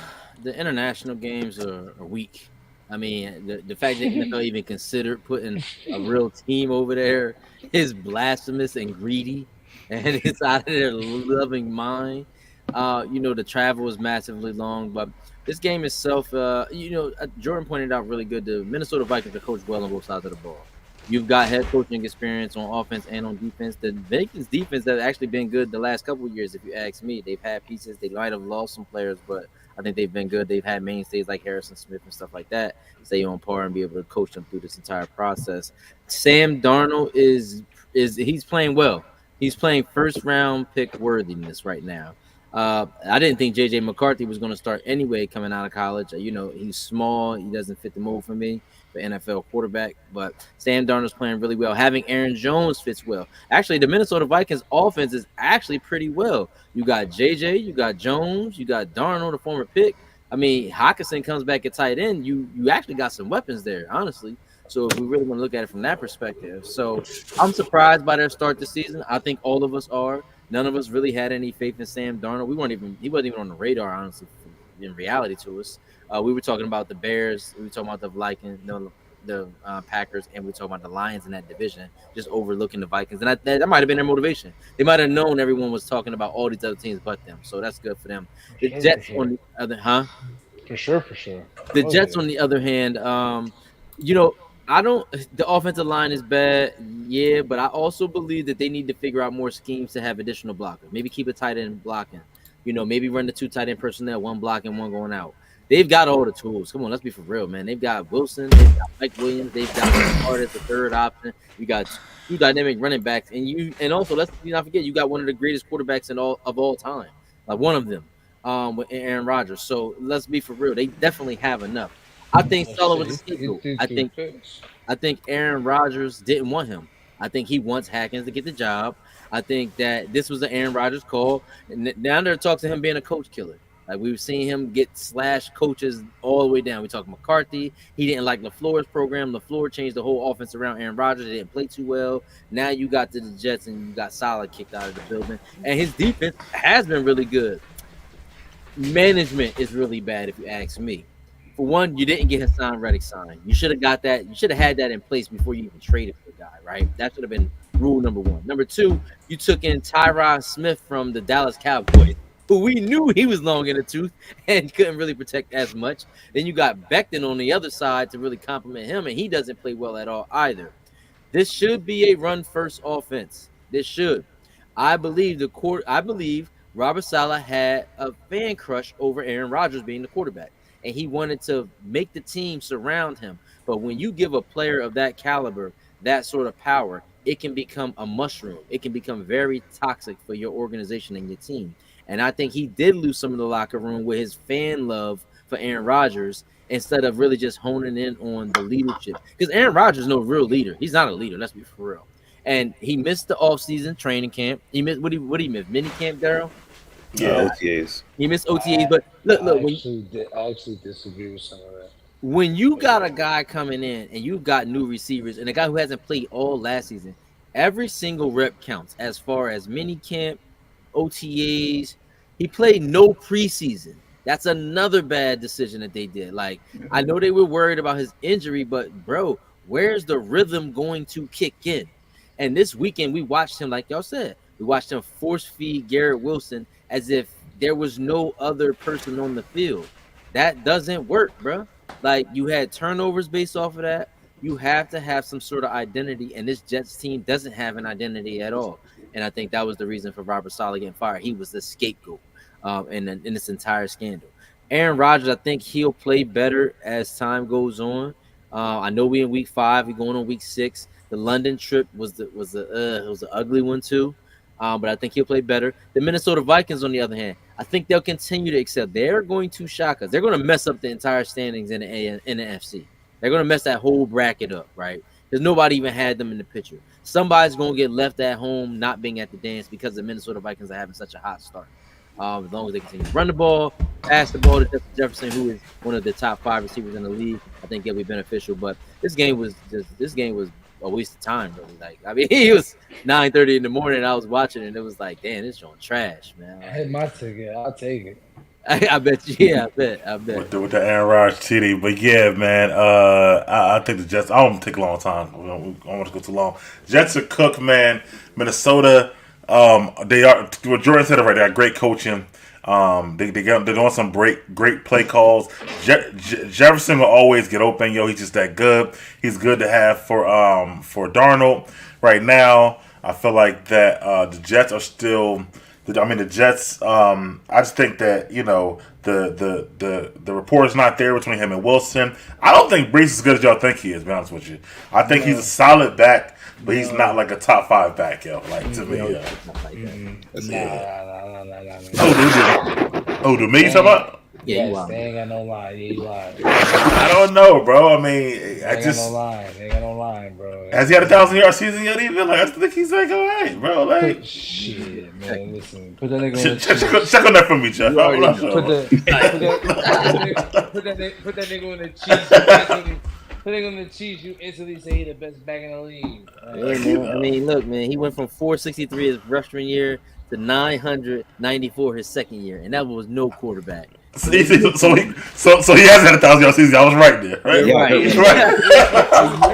the international games are weak. I mean, the fact that NFL even considered putting a real team over there is blasphemous and greedy, and it's out of their loving mind. The travel is massively long, but this game itself, Jordan pointed out really good. The Minnesota Vikings are coached well on both sides of the ball. You've got head coaching experience on offense and on defense. The Vikings defense has actually been good the last couple of years, if you ask me. They've had pieces. They might have lost some players, but I think they've been good. They've had mainstays like Harrison Smith and stuff like that stay on par and be able to coach them through this entire process. Sam Darnold he's playing well. He's playing first round pick worthiness right now. I didn't think JJ McCarthy was going to start anyway coming out of college. He's small. He doesn't fit the mold for me for NFL quarterback. But Sam Darnold's playing really well. Having Aaron Jones fits well. Actually, the Minnesota Vikings offense is actually pretty well. You got JJ, you got Jones, you got Darnold, the former pick. I mean, Hockenson comes back at tight end. You actually got some weapons there, honestly. So if we really want to look at it from that perspective. So I'm surprised by their start this season. I think all of us are. None of us really had any faith in Sam Darnold. He wasn't even on the radar, honestly, in reality to us. We were talking about the Bears. We were talking about the Packers, and we were talking about the Lions in that division, just overlooking the Vikings. And that might have been their motivation. They might have known everyone was talking about all these other teams but them. So that's good for them. The Jets on the other, For sure. The Jets on the other hand, the offensive line is bad, yeah, but I also believe that they need to figure out more schemes to have additional blockers. Maybe keep a tight end blocking. Maybe run the 2 tight end personnel, 1 blocking, 1 going out. They've got all the tools. Come on, let's be for real, man. They've got Wilson, they've got Mike Williams, they've got Hart as the third option. You got 2 dynamic running backs, and also let's not forget you got one of the greatest quarterbacks of all time, like one of them, with Aaron Rodgers. So let's be for real. They definitely have enough. I think Sullivan is scapegoat. I think Aaron Rodgers didn't want him. I think he wants Haskins to get the job. I think that this was an Aaron Rodgers call. And now they're talking to him being a coach killer. Like we've seen him get slash coaches all the way down. We talk McCarthy. He didn't like LaFleur's program. LaFleur changed the whole offense around Aaron Rodgers. They didn't play too well. Now you got to the Jets and you got Saleh kicked out of the building. And his defense has been really good. Management is really bad if you ask me. For one, you didn't get Hassan Reddick signed. You should have got that. You should have had that in place before you even traded for the guy, right? That should have been rule number 1. Number 2, you took in Tyron Smith from the Dallas Cowboys, who we knew he was long in the tooth and couldn't really protect as much. Then you got Becton on the other side to really complement him, and he doesn't play well at all either. This should be a run-first offense. This should. I believe Robert Saleh had a fan crush over Aaron Rodgers being the quarterback. And he wanted to make the team surround him. But when you give a player of that caliber, that sort of power, it can become a mushroom. It can become very toxic for your organization and your team. And I think he did lose some of the locker room with his fan love for Aaron Rodgers instead of really just honing in on the leadership. Because Aaron Rodgers is no real leader. He's not a leader. Let's be for real. And he missed the offseason training camp. He missed what he missed? Mini camp, Daryl? Yeah, OTAs. He missed OTAs, but look. I actually disagree with some of that. When you got a guy coming in and you've got new receivers and a guy who hasn't played all last season, every single rep counts as far as mini camp, OTAs. He played no preseason. That's another bad decision that they did. Like, I know they were worried about his injury, but bro, where's the rhythm going to kick in? And this weekend we watched him, like y'all said, we watched him force feed Garrett Wilson as if there was no other person on the field. That doesn't work, bro. Like, you had turnovers based off of that. You have to have some sort of identity, and this Jets team doesn't have an identity at all. And I think that was the reason for Robert Saleh getting fired. He was the scapegoat in this entire scandal. Aaron Rodgers, I think he'll play better as time goes on. I know we're in week 5. We're going on week 6. The London trip was it was an ugly one too. But I think he'll play better. The Minnesota Vikings, on the other hand, I think they'll continue to excel. They're going to shock us. They're going to mess up the entire standings in the NFC. They're going to mess that whole bracket up, right? Because nobody even had them in the picture. Somebody's going to get left at home not being at the dance because the Minnesota Vikings are having such a hot start. As long as they continue to run the ball, pass the ball to Justin Jefferson, who is one of the top 5 receivers in the league, I think it'll be beneficial. But this game was a waste of time, really. Like, I mean, it was 9:30 in the morning, and I was watching it, and it was like, damn, this joint trash, man. I hit my ticket. I'll take it. I bet you. Yeah, I bet. With the Aaron Rodgers TD, but yeah, man. I think the Jets. I don't take a long time. I don't want to go too long. Jets are cooked, man. Minnesota. They are. What Jordan said right there. Great coaching. They're doing some great play calls. Jefferson will always get open. Yo, he's just that good. He's good to have for Darnold right now. I feel like that the Jets are still. The Jets. I just think that the rapport is not there between him and Wilson. I don't think Brees is as good as y'all think he is. To be honest with you, I think he's a solid back, but he's not like a top 5 back, yo. Like to me, Oh, do me you talking about? Yeah, they ain't got no line. He lied. I don't know, bro. I mean, They ain't got no line, bro. Has he had a 1,000-yard season yet? Even like I think he's like all right, bro. Like Shit, man. Listen, put that nigga on the check on that for me, Jeff. Put that nigga on the Chiefs. Put that nigga on the Chiefs. You instantly say he the best back in the league. Yeah, man. I mean, look, man. He went from 463 his freshman year to 994 his second year, and that was no quarterback. So he hasn't had a 1,000-yard season. I was right there, right? Yeah, right. You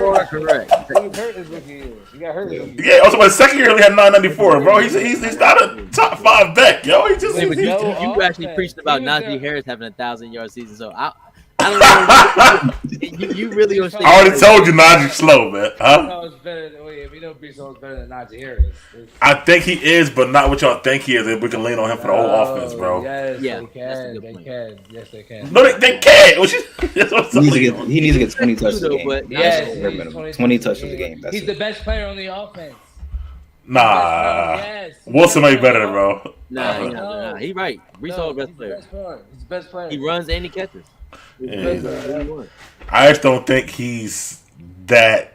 are correct. He was hurt his rookie year. He got hurt his rookie year. Yeah, also my second year he had 994, bro. He's not a top 5 back, yo. He just Wait, but you No actually offense. preached about He was Najee there. Harris having a 1,000-yard season, so I don't know. you really gonna stay? I already told you Najee's slow, man. Huh? We know Brees Hall's better than Najee Harris. I think he is, but not what y'all think he is. If we can lean on him for the whole offense, bro. Yes, Yeah, they that's a can. good They point. can. Yes, they can. No, they can't. That's what I'm saying. He needs to get 20 touches a Though, game. but Yes, That's he's bare minimum. 20 20 touches a game. That's He's it. the best player on the offense. Nah. Yes. Wilson might be better, bro. Nah, he right. Brees Hall best player. He's the best player. He runs and he catches. Yeah. I just don't think he's that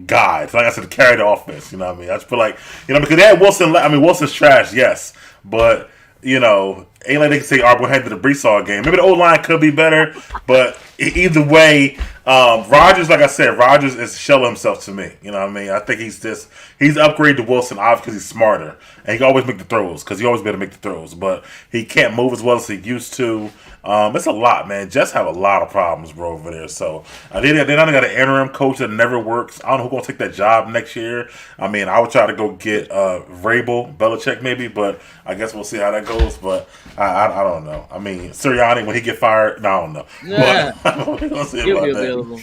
guy. It's like I said, to carry the offense. You know what I mean? I just feel like, because they had Wilson. I mean, Wilson's trash, yes, but ain't like they can say, "All right, we'll head to the Brees Hall game." Maybe the old line could be better, but either way, Rodgers, like I said, Rodgers is shelling himself to me. You know what I mean? I think he's upgraded to Wilson, obviously, because he's smarter and he can always make the throws because he always better make the throws, but he can't move as well as he used to. It's a lot, man. Jets have a lot of problems, bro, over there. So they not got an interim coach that never works. I don't know who's gonna take that job next year. I mean, I would try to go get Vrabel, Belichick, maybe, but I guess we'll see how that goes. But I don't know. I mean, Sirianni when he get fired, no, I don't know. Yeah. But we'll see He'll about be that. available.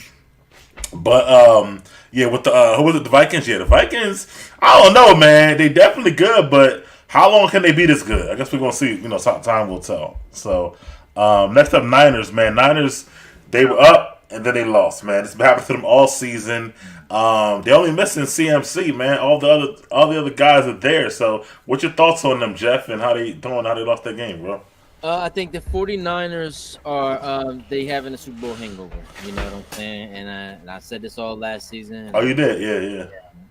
But yeah, with the who was it? The Vikings. Yeah, the Vikings. I don't know, man. They definitely good, but how long can they be this good? I guess we're gonna see. Time will tell. So. Next up, Niners, man. Niners, they were up and then they lost, man. It's been happening to them all season. They're only missing CMC, man. All the other guys are there. So, what's your thoughts on them, Jeff, and how they doing? How they lost their game, bro? I think the 49ers are they having a Super Bowl hangover. You know what I'm saying? And I said this all last season. Oh, you did? Yeah.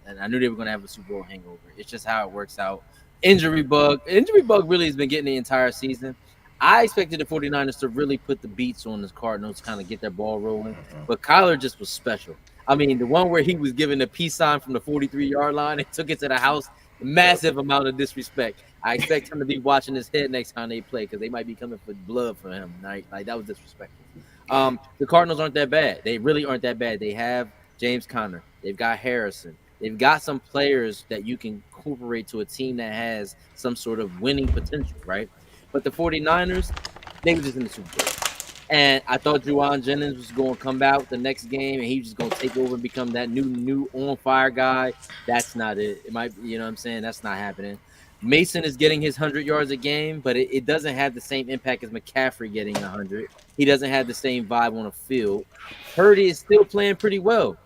And I knew they were going to have a Super Bowl hangover. It's just how it works out. Injury bug really has been getting the entire season. I expected the 49ers to really put the beats on the Cardinals, kind of get their ball rolling. But Kyler just was special. I mean, the one where he was giving the peace sign from the 43-yard line and took it to the house, massive amount of disrespect. I expect him to be watching his head next time they play because they might be coming for blood for him. Like that was disrespectful. The Cardinals aren't that bad. They really aren't that bad. They have James Conner. They've got Harrison. They've got some players that you can incorporate to a team that has some sort of winning potential, right? But the 49ers, they were just in the Super Bowl. And I thought Juwan Jennings was going to come out the next game and he was just going to take over and become that new on-fire guy. That's not it. It might, you know what I'm saying? That's not happening. Mason is getting his 100 yards a game, but it doesn't have the same impact as McCaffrey getting 100. He doesn't have the same vibe on the field. Purdy is still playing pretty well.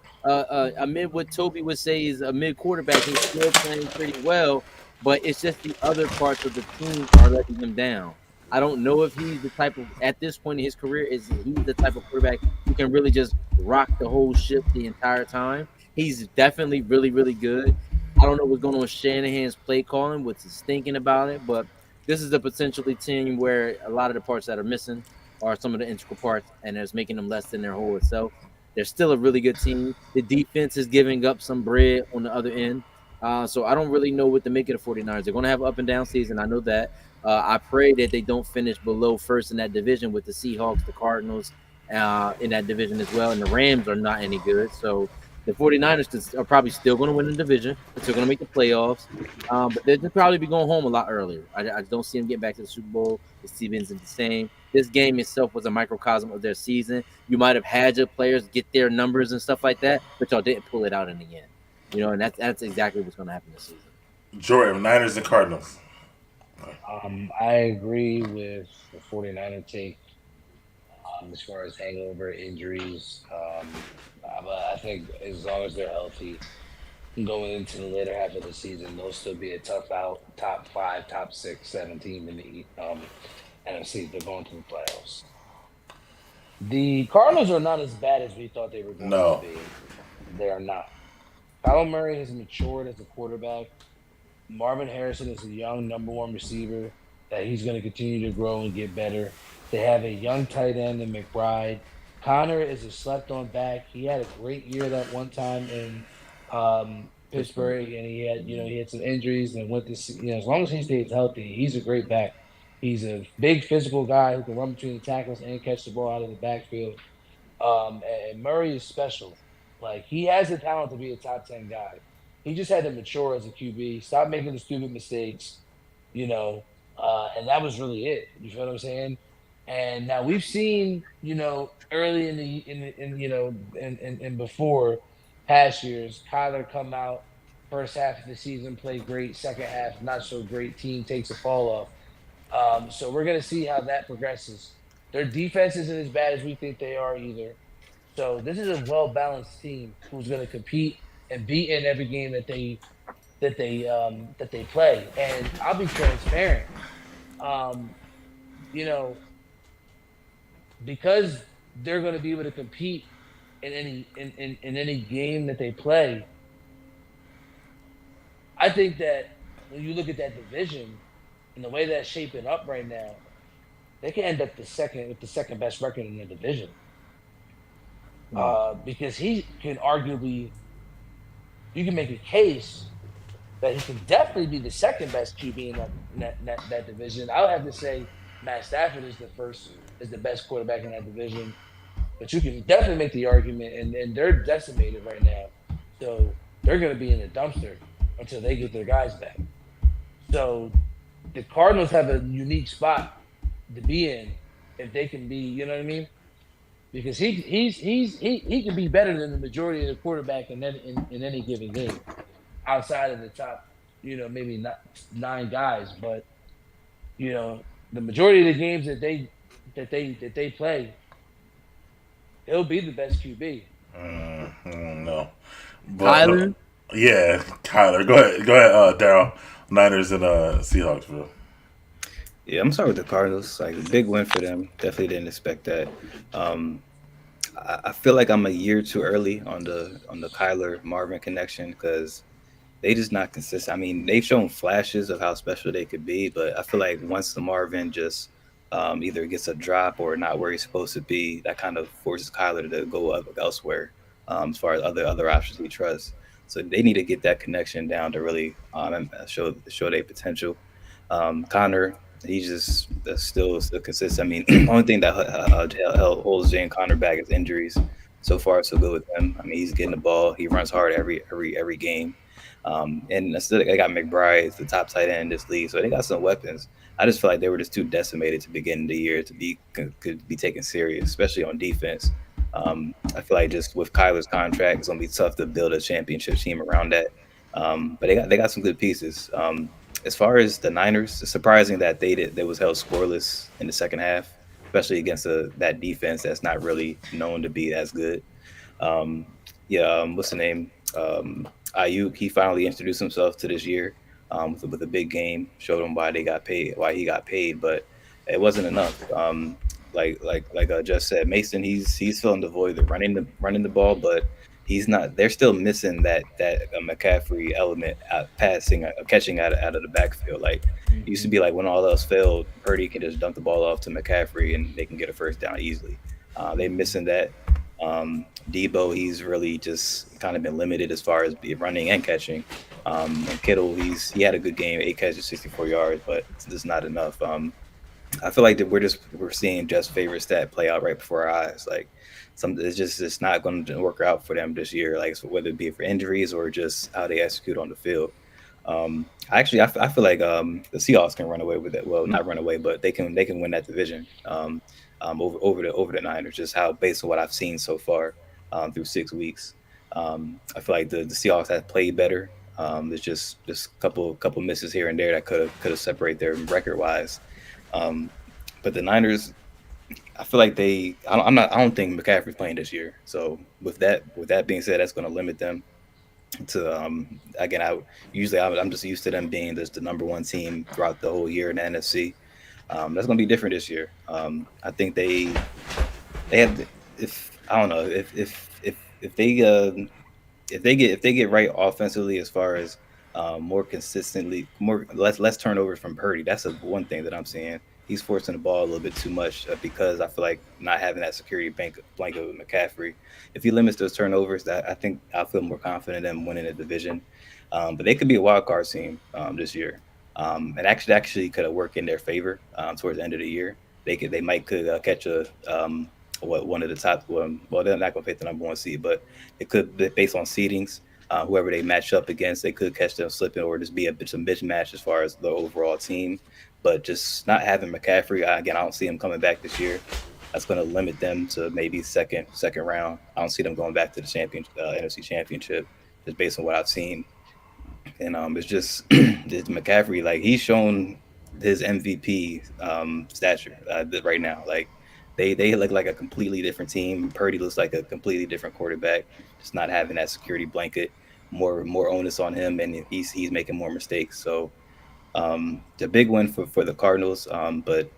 amid what Toby would say is a mid quarterback. He's still playing pretty well, but it's just the other parts of the team are letting him down. I don't know if he's the type of at this point in his career is he's the type of quarterback who can really just rock the whole ship the entire time. He's definitely really really good. I don't know what's going on with Shanahan's play calling, what's his thinking about it, but this is a potentially team where a lot of the parts that are missing are some of the integral parts, and it's making them less than their whole itself. They're still a really good team. The defense is giving up some bread on the other end. So I don't really know what to make of the 49ers. They're going to have an up and down season. I know that. I pray that they don't finish below first in that division with the Seahawks, the Cardinals in that division as well. And the Rams are not any good. So the 49ers are probably still going to win the division. They're still going to make the playoffs. But they'll probably be going home a lot earlier. I don't see them getting back to the Super Bowl. The Stevens is the same. This game itself was a microcosm of their season. You might have had your players get their numbers and stuff like that, but y'all didn't pull it out in the end. And that's exactly what's going to happen this season. Jordan, Niners and Cardinals. I agree with the 49er take as far as hangover injuries. But I think as long as they're healthy going into the later half of the season, they'll still be a tough out, top 5, top 6, 7 team in the NFC. They're going to the playoffs. The Cardinals are not as bad as we thought they were going to be. They are not. Kyler Murray has matured as a quarterback. Marvin Harrison is a young number 1 receiver that he's going to continue to grow and get better. They have a young tight end in McBride. Connor is a slept-on back. He had a great year that one time in Pittsburgh, and he had some injuries and went to as long as he stays healthy, he's a great back. He's a big physical guy who can run between the tackles and catch the ball out of the backfield. And Murray is special. Like, he has the talent to be a top 10 guy. He just had to mature as a QB, stop making the stupid mistakes, and that was really it. You feel what I'm saying? And now we've seen, early in before past years, Kyler come out first half of the season, play great, second half not so great, team takes a fall off. So we're gonna see how that progresses. Their defense isn't as bad as we think they are either. So this is a well-balanced team who's going to compete and be in every game that they play. And I'll be transparent. Because they're going to be able to compete in any game that they play. I think that when you look at that division and the way that's shaping up right now, they can end up with the second best record in the division. Because he can arguably, you can make a case that he can definitely be the second best QB in that division. I would have to say Matt Stafford is the best quarterback in that division. But you can definitely make the argument, and they're decimated right now. So they're going to be in the dumpster until they get their guys back. So the Cardinals have a unique spot to be in if they can be, you know what I mean? Because he can be better than the majority of the quarterback in any given game, outside of the top, maybe not 9 guys, but the majority of the games that they play, he'll be the best QB. No, Kyler. Yeah, Kyler. Go ahead, Daryl. Niners and Seahawks, bro. Yeah, I'm sorry with the Cardinals. Like, a big win for them. Definitely didn't expect that. I feel like I'm a year too early on the Kyler Marvin connection because they just not consistent. I mean, they've shown flashes of how special they could be, but I feel like once the Marvin just either gets a drop or not where he's supposed to be, that kind of forces Kyler to go up elsewhere as far as other options he trusts. So they need to get that connection down to really show their potential. Connor, he's just still consistent. I mean, the only thing that holds Jane Connor back is injuries. So far, so good with him. I mean, he's getting the ball. He runs hard every game. And still, they got McBride, the top tight end in this league, so they got some weapons. I just feel like they were just too decimated to begin the year to could be taken serious, especially on defense. I feel like just with Kyler's contract, it's gonna be tough to build a championship team around that. But they got some good pieces. As far as the Niners, it's surprising that they was held scoreless in the second half, especially against that defense that's not really known to be as good. what's the name? Ayuk. He finally introduced himself to this year with a big game. Showed him why they got paid, why he got paid, but it wasn't enough. Like I just said, Mason. He's filling the void of running the ball, but he's not. They're still missing that McCaffrey element, passing, catching out of the backfield. Like it used to be like when all else failed, Purdy can just dump the ball off to McCaffrey and they can get a first down easily. They missing that. Debo, he's really just kind of been limited as far as running and catching. And Kittle, he had a good game, 8 catches, 64 yards, but it's just not enough. I feel like that we're seeing Jeff's favorite stat play out right before our eyes. Like it's not going to work out for them this year. Like whether it be for injuries or just how they execute on the field. I feel like the Seahawks can run away with it. Well, not run away, but they can win that division. Over the Niners, just how based on what I've seen so far through 6 weeks. I feel like the Seahawks have played better. There's just a couple misses here and there that could have separated their record wise. But the Niners, I feel like I don't think McCaffrey's playing this year. So with that being said, that's going to limit them to again. I'm just used to them being the number one team throughout the whole year in the NFC. That's going to be different this year. I think they have, if I don't know, if they get right offensively as far as more consistently, less turnovers from Purdy. That's one thing that I'm seeing. He's forcing the ball a little bit too much because I feel like not having that security blanket with McCaffrey. If he limits those turnovers, I think I'll feel more confident in winning the division. But they could be a wild card team this year. And actually could have worked in their favor towards the end of the year. They might catch one of the top. Well, they're not going to pick the number one seed, but it could, based on seedings, whoever they match up against, they could catch them slipping or just be a mismatch as far as the overall team. But just not having McCaffrey, I don't see him coming back this year. That's going to limit them to maybe second round. I don't see them going back to the NFC Championship, just based on what I've seen. And it's just McCaffrey, like he's shown his MVP stature right now. Like they look like a completely different team. Purdy looks like a completely different quarterback. Just not having that security blanket, more onus on him, and he's making more mistakes. So the big win for the Cardinals, but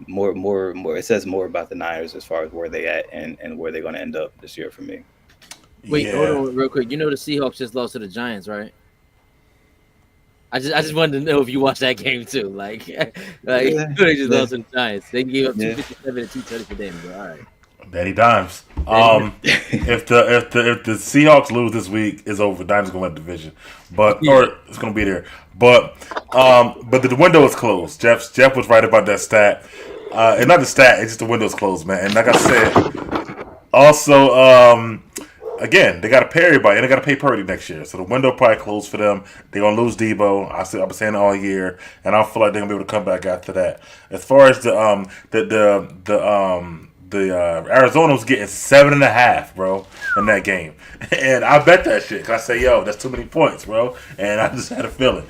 more it says more about the Niners as far as where they at and where they're going to end up this year for me. Wait, hold on real quick. You know the Seahawks just lost to the Giants, right? I just wanted to know if you watched that game too. Like they just lost to the Giants. They gave up 257 and 230 for them. But all right, Danny Dimes. If the Seahawks lose this week, it's over. Dimes gonna win the division, or it's gonna be there. But the window is closed. Jeff was right about that stat. And not the stat, it's just the window's closed, man. And like I said, also again, they got to pay everybody, and they got to pay Purdy next year. So the window probably closed for them. They're gonna lose Debo. I've been saying it all year, and I feel like they're gonna be able to come back after that. As far as the Arizona was getting 7.5, bro, in that game, and I bet that shit. Cause I say, yo, that's too many points, bro, and I just had a feeling.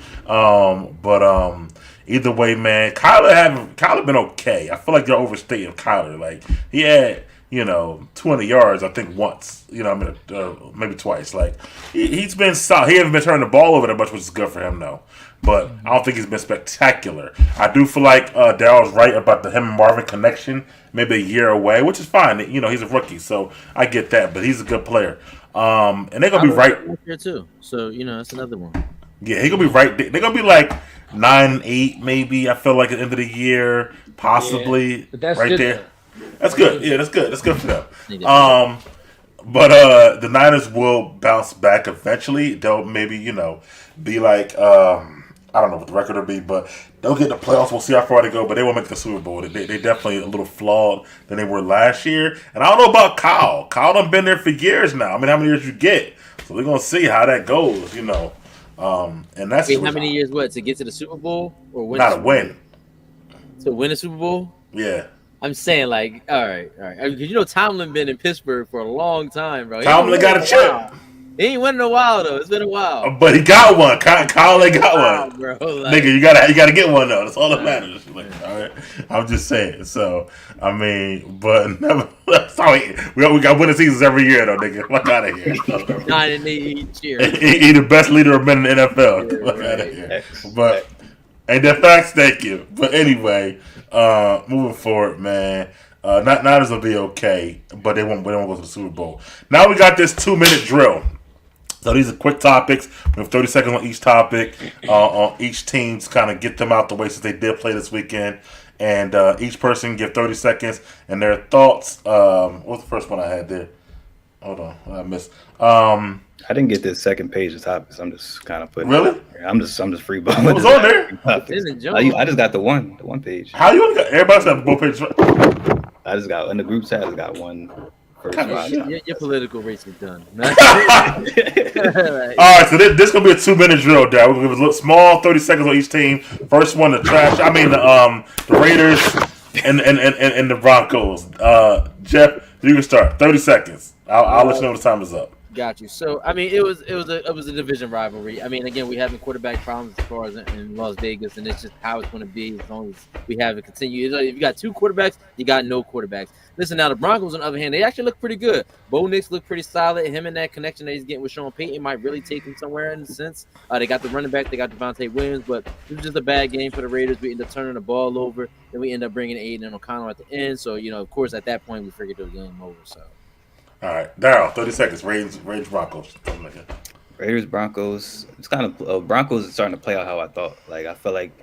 Either way, man, Kyler been okay. I feel like they're overstating Kyler. Like he had 200 yards, I think once. Maybe twice. Like he's been solid. He hasn't been turning the ball over that much, which is good for him, though. But I don't think he's been spectacular. I do feel like Daryl's right about the him and Marvin connection. Maybe a year away, which is fine. He's a rookie, so I get that. But he's a good player. And they're gonna be right here too. So that's another one. Yeah, he's gonna be right. They're gonna be like 9-8, maybe. I feel like at the end of the year, possibly. Yeah, but that's right good, there. though. That's good. Yeah, that's good. That's good for them. But the Niners will bounce back eventually. They'll maybe be like I don't know what the record will be, but they'll get the playoffs. We'll see how far they go, but they won't make the Super Bowl. They definitely a little flawed than they were last year. And I don't know about Kyle. Kyle done been there for years now. I mean, how many years you get? So we're gonna see how that goes. And that's how many years? What to get to the Super Bowl or win? Not a win. To win a Super Bowl? Yeah. I'm saying all right. Because Tomlin been in Pittsburgh for a long time, bro. Tomlin got a chip. He ain't won in a while though. It's been a while. But he got one. Kyle ain't got Wow, one. bro. Like, Nigga, you gotta get one though. That's all that matters. Like, all right, I'm just saying. So I mean, but never. Sorry, we got winning seasons every year though, nigga. Fuck out of here. 9-8 each year. He the best leader of men in the NFL. Yeah, Fuck out of right. here. But ain't that facts? Thank you. But anyway, moving forward, man. Niners will be okay, but they won't go to the Super Bowl. Now we got this 2-minute drill. So these are quick topics. We have 30 seconds on each topic, on each team to kind of get them out the way since they did play this weekend. And each person give 30 seconds and their thoughts. What's the first one I had there? Hold on, what I missed. I didn't get this second page of topics. I'm just kind of putting. Really? I'm just free balling. What was on there? It's in Joe. I just got the one page. How you only got everybody's got both pages? I just got in the group chat. I just got one. First Your political race is done. All right, so this gonna be a 2-minute drill, Dad. We're gonna give a little small 30 seconds on each team. First one, the Raiders and the Broncos. Jeff, you can start. 30 seconds. I'll let you know when the time is up. Got you. So I mean, it was a division rivalry. I mean, again, we having quarterback problems as far as in Las Vegas, and it's just how it's going to be as long as we have it continue. If you got two quarterbacks, you got no quarterbacks. Listen, now the Broncos on the other hand, they actually look pretty good. Bo Nix looked pretty solid. Him and that connection that he's getting with Sean Payton might really take him somewhere in a sense. They got the running back, they got Devontae Williams, but it was just a bad game for the Raiders. We ended up turning the ball over, then we end up bringing Aiden O'Connell at the end. So of course, at that point, we figured the game over. So. All right, Daryl, 30 seconds. Raiders, Broncos. Raiders, Broncos. It's kind of Broncos is starting to play out how I thought. Like I feel like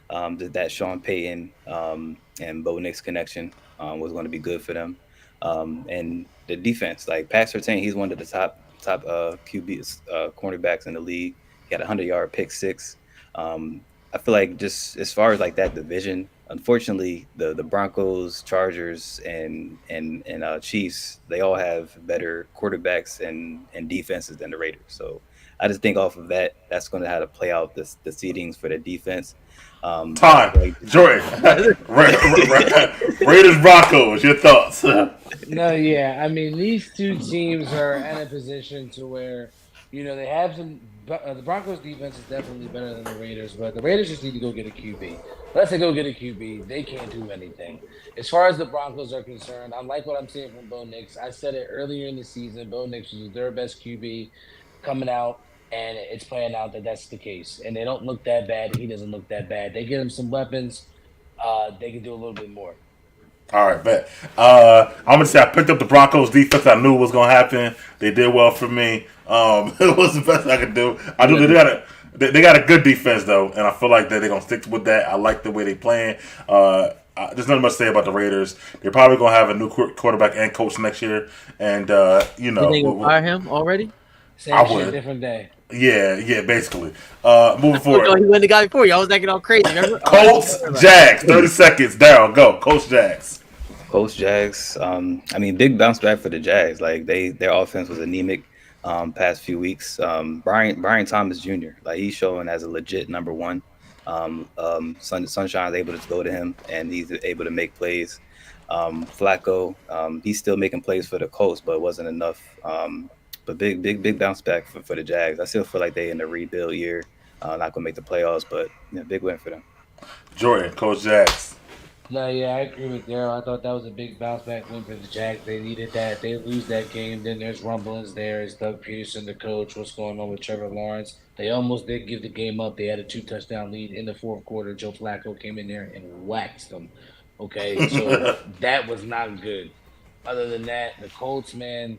that Sean Payton and Bo Nix connection was going to be good for them. And the defense, like Pat Surtain, he's one of the top QB cornerbacks in the league. He had a 100-yard pick six. I feel like just as far as like that division, unfortunately, the Broncos, Chargers, and Chiefs, they all have better quarterbacks and defenses than the Raiders. So I just think off of that, that's going to have to play out the seedings for the defense. Time, Jordan. Raiders, Broncos. Your thoughts? No, yeah. I mean, these two teams are in a position to where, they have some. The Broncos defense is definitely better than the Raiders, but the Raiders just need to go get a QB. Unless they go get a QB, they can't do anything. As far as the Broncos are concerned, I like what I'm seeing from Bo Nix. I said it earlier in the season. Bo Nix was their best QB coming out, and it's playing out that that's the case. And they don't look that bad. He doesn't look that bad. They get him some weapons. They can do a little bit more. All right, bet. I'm gonna say I picked up the Broncos defense. I knew it was gonna happen. They did well for me. It was the best I could do. I knew they got a good defense though, and I feel like that they're gonna stick with that. I like the way they playing. There's nothing much to say about the Raiders. They're probably gonna have a new quarterback and coach next year, and You think we'll fire him already? Same shit, different day. Yeah, basically. Moving forward. He went the guy before you. I was acting all crazy. Remember? Colts, Jags, 30 seconds. Daryl, go. Colts, Jags. Colts, Jags. I mean, big bounce back for the Jags. Like their offense was anemic past few weeks. Brian Thomas Jr. Like he's showing as a legit number one. Sunshine's able to go to him, and he's able to make plays. Flacco, he's still making plays for the Colts, but it wasn't enough. But big bounce back for the Jags. I still feel like they in the rebuild year. Not gonna make the playoffs, but big win for them. Jordan, Colts, Jags. No, yeah, I agree with Daryl. I thought that was a big bounce back win for the Jags. They needed that. They lose that game, then there's rumblings there. Is Doug Peterson the coach? What's going on with Trevor Lawrence? They almost did give the game up. They had a 2-touchdown lead in the fourth quarter. Joe Flacco came in there and waxed them. Okay, so that was not good. Other than that, the Colts, man,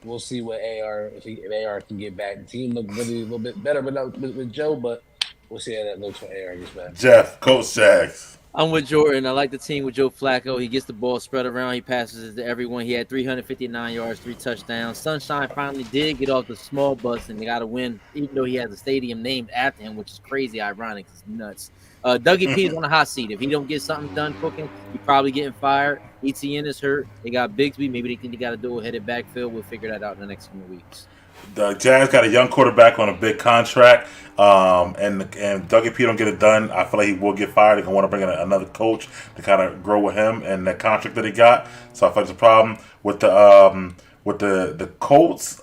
we'll see what if AR can get back. The team looked really a little bit better with Joe, but we'll see how that looks when AR gets back. Jeff, Colts, Jags. I'm with Jordan. I like the team with Joe Flacco. He gets the ball spread around. He passes it to everyone. He had 359 yards, 3 touchdowns. Sunshine finally did get off the small bus, and they got to win, even though he has a stadium named after him, which is crazy ironic. It's nuts. Dougie P is on the hot seat. If he don't get something done cooking, he's probably getting fired. ETN is hurt. They got Bigsby. Maybe they think they got to do a headed backfield. We'll figure that out in the next few weeks. The Jags got a young quarterback on a big contract, and Dougie P don't get it done. I feel like he will get fired. They're going to want to bring in another coach to kind of grow with him and that contract that he got. So I feel like it's a problem with with the Colts.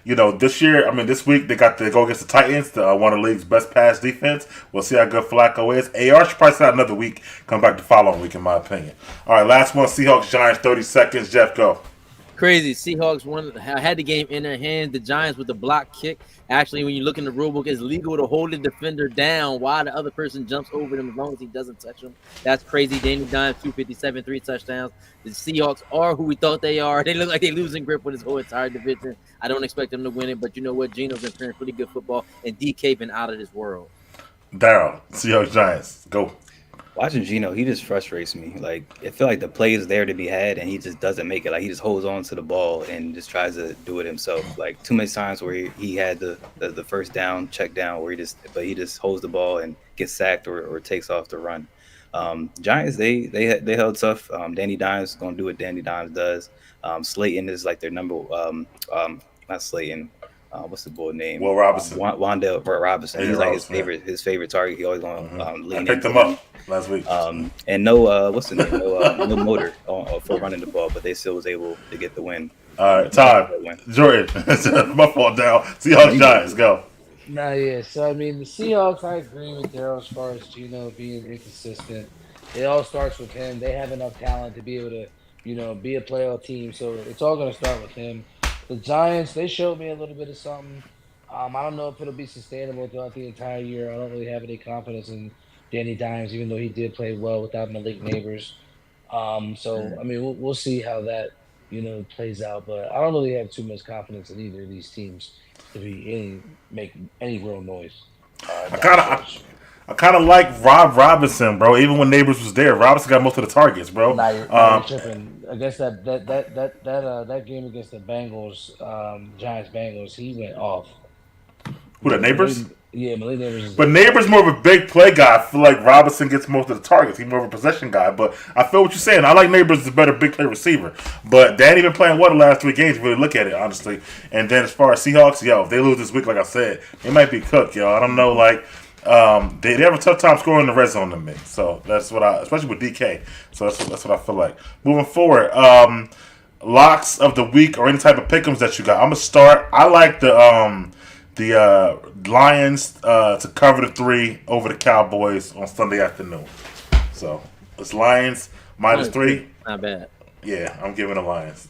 This year, this week they go against the Titans, one of the league's best pass defense. We'll see how good Flacco is. AR should probably start another week, come back the following week, in my opinion. All right, last one, Seahawks Giants, 30 seconds. Jeff, go. Crazy. Seahawks had the game in their hands. The Giants with the block kick. Actually, when you look in the rule book, it's legal to hold the defender down while the other person jumps over them as long as he doesn't touch him. That's crazy. Danny Dimes, 257, 3 touchdowns. The Seahawks are who we thought they are. They look like they're losing grip with this whole entire division. I don't expect them to win it, but you know what? Geno's been playing pretty good football, and DK been out of this world. Daryl, Seahawks Giants, go. Watching Geno, he just frustrates me. Like, I feel like the play is there to be had, and he just doesn't make it. Like, he just holds on to the ball and just tries to do it himself. Like, too many times where he had the first down, check down, where he just holds the ball and gets sacked or takes off the run. Giants, they held tough. Danny Dimes is gonna do what Danny Dimes does. Slayton is like their number. Not Slayton. What's the boy name? Will Robinson. Wandale Robinson. Yeah, He's like Robinson, his favorite target. He always gonna lean I picked into him up last week. And no, what's the name? No motor for running the ball, but they still was able to get the win. All right, time. Jordan, my fault, Daryl. Seahawks Giants, go. So the Seahawks, I agree with Daryl as far as Geno being inconsistent. It all starts with him. They have enough talent to be able to, be a playoff team. So it's all going to start with him. The Giants, they showed me a little bit of something. I don't know if it'll be sustainable throughout the entire year. I don't really have any confidence in Danny Dimes, even though he did play well without Malik Neighbors. We'll see how that, plays out. But I don't really have too much confidence in either of these teams to make any real noise. I kind of like Rob Robinson, bro. Even when Neighbors was there, Robinson got most of the targets, bro. You're tripping. I guess that game against the Bengals, Giants Bengals, he went off. Who, the Neighbors? Yeah, Malik Neighbors. But Neighbors more of a big play guy. I feel like Robinson gets most of the targets. He's more of a possession guy. But I feel what you're saying. I like Neighbors as a better big play receiver. But Danny been playing well the last 3 games. Really look at it, honestly. And then as far as Seahawks, if they lose this week, like I said, they might be cooked, I don't know, they have a tough time scoring in the red zone to me. So that's what especially with DK. So that's what I feel like. Moving forward, locks of the week or any type of pick'ems that you got. I'm gonna start. I like the Lions to cover the 3 over the Cowboys on Sunday afternoon. So it's Lions -3. Not bad. Yeah, I'm giving the Lions.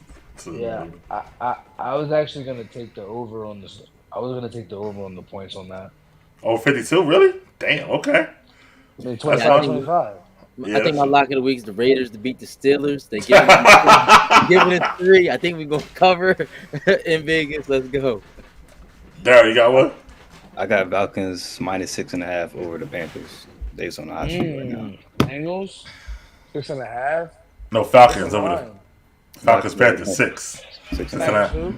I was actually gonna take the over on this. I was gonna take the over on the points on that. Oh, 52? Really? Damn, okay. 25. I think my lock of the week is the Raiders to beat the Steelers. They giving it 3. I think we're going to cover in Vegas. Let's go. Daryl, you got one? I got Falcons -6.5 over the Panthers. Based on the hot streak right now. Bengals 6.5. No, Falcons over the Falcons Panthers 6. 6.5. Who?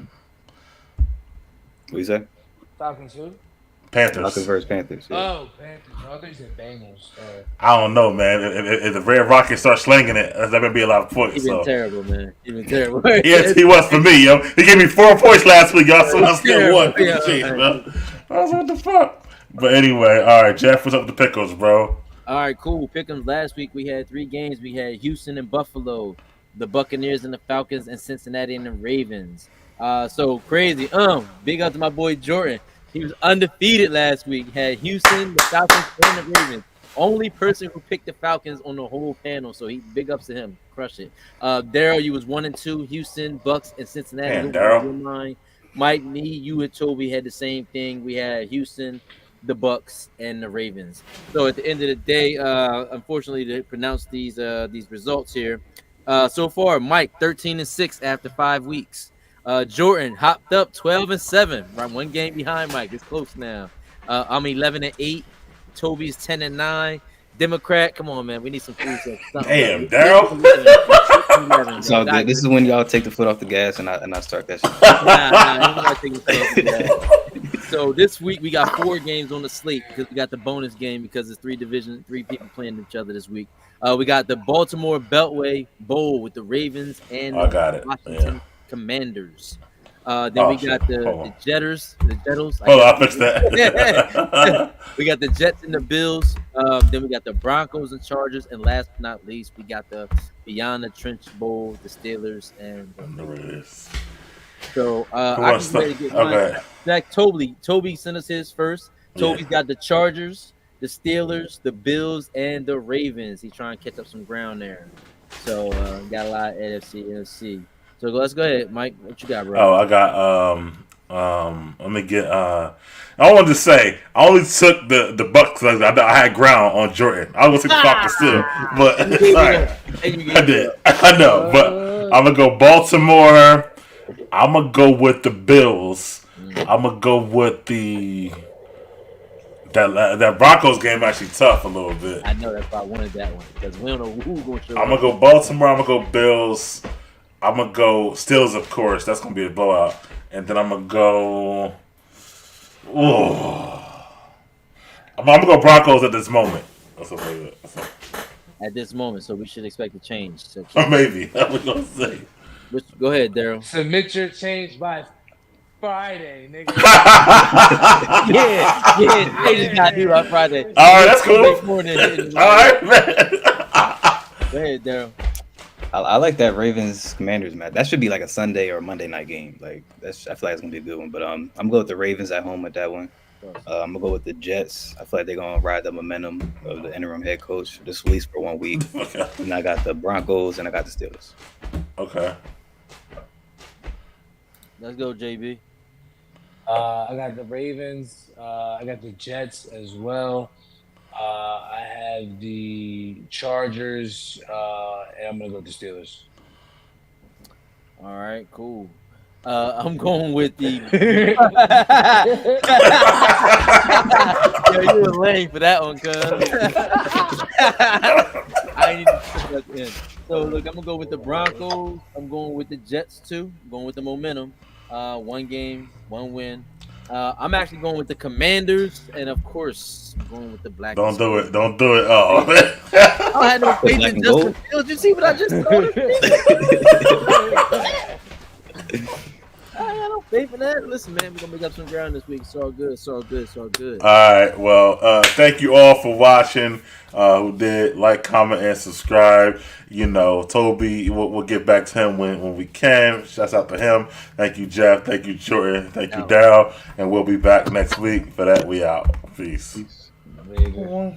What you say? Falcons who? Panthers. Falcons versus Panthers. Yeah. Oh, Panthers. I thought you said Bengals. I don't know, man. If the Red Rockets start slinging it, that's going to be a lot of points. He's been terrible, man. He's been terrible. Yes, he was for me, yo. He gave me 4 points last week, y'all. So I still won. Yeah, Jeez, bro. I was what the fuck. But anyway, all right, Jeff, what's up with the pickles, bro? All right, cool. Pick'ems. Last week we had 3 games. We had Houston and Buffalo, the Buccaneers and the Falcons, and Cincinnati and the Ravens. So crazy. Big up to my boy Jordan. He was undefeated last week. He had Houston, the Falcons, and the Ravens. Only person who picked the Falcons on the whole panel. So he big ups to him. Crush it. Daryl, you was 1-2. Houston, Bucks, and Cincinnati. Man, Daryl. Mike, me, you and Toby had the same thing. We had Houston, the Bucks, and the Ravens. So at the end of the day, unfortunately, to pronounce these results here. So far, Mike 13-6 after 5 weeks. Jordan hopped up 12-7. Right, 1 game behind Mike. It's close now. I'm 11-8. Toby's 10-9. Democrat, come on, man. We need some food. Damn, Daryl. It's all good. This is when y'all take the foot off the gas and I start that shit. I'm not taking the foot off the gas. So this week we got 4 games on the slate because we got the bonus game because it's 3 people playing each other this week. We got the Baltimore Beltway Bowl with the Ravens and the Washington Commanders. Then we got the Jetters. Hold on, I'll fix that. We got the Jets and the Bills. Then we got the Broncos and Chargers. And last but not least, we got the Beyond the Trench Bowl, the Steelers and I know what it is. So Who I wants can to ready to get start? mine. Okay. Zach Toby sent us his first. Yeah. Toby's got the Chargers, the Steelers, the Bills, and the Ravens. He's trying to catch up some ground there. So got a lot of NFC. So let's go ahead, Mike. What you got, bro? Oh, I got let me get I wanted to say I only took the Bucks because I had ground on Jordan. I was gonna take the Falcons too, but sorry, I did. I know, but I'm gonna go Baltimore. I'm gonna go with the Bills. I'm gonna go with that Broncos game actually tough a little bit. I know that's why I wanted that one because we don't know who's going to show I'm up. gonna go Baltimore. I'm gonna go Bills. I'm gonna go Steelers, of course. That's gonna be a blowout. And then I'm gonna go. I'm gonna go Broncos at this moment. That's what I'm gonna At this moment, so we should expect a change. So Or maybe. That's what I'm gonna say. go ahead, Daryl. Submit your change by Friday, nigga. Yeah, they just got to do on Friday. All right, that's cool. More than All right, man. Go ahead, Daryl. I like that Ravens Commanders match. That should be like a Sunday or Monday night game. Like I feel like it's gonna be a good one. But I'm gonna go with the Ravens at home with that one. I'm gonna go with the Jets. I feel like they're gonna ride the momentum of the interim head coach just at least for 1 week. Okay. And I got the Broncos and I got the Steelers. Okay. Let's go, JB. I got the Ravens. I got the Jets as well. I have the Chargers, and I'm gonna go with the Steelers. All right, cool. I'm going with the. Yo, you were lame for that one, cuz. I need to put that in. So look, I'm gonna go with the Broncos. I'm going with the Jets too. I'm going with the momentum. 1 game, 1 win. I'm actually going with the Commanders, and of course, I'm going with the Black. Don't do it. Don't do it. Oh. I had no faith Black in and Justin gold? Fields. You see what I just told him? I had no faith in that. Listen, man, we're gonna make up some ground this week. It's all good. It's all good. It's all good. All right. Well, thank you all for watching. Who did like, comment, and subscribe. You know, Toby, we'll get back to him when we can. Shouts out to him. Thank you, Jeff. Thank you, Jordan. Thank you, Daryl. And we'll be back next week. For that, we out. Peace. There you go.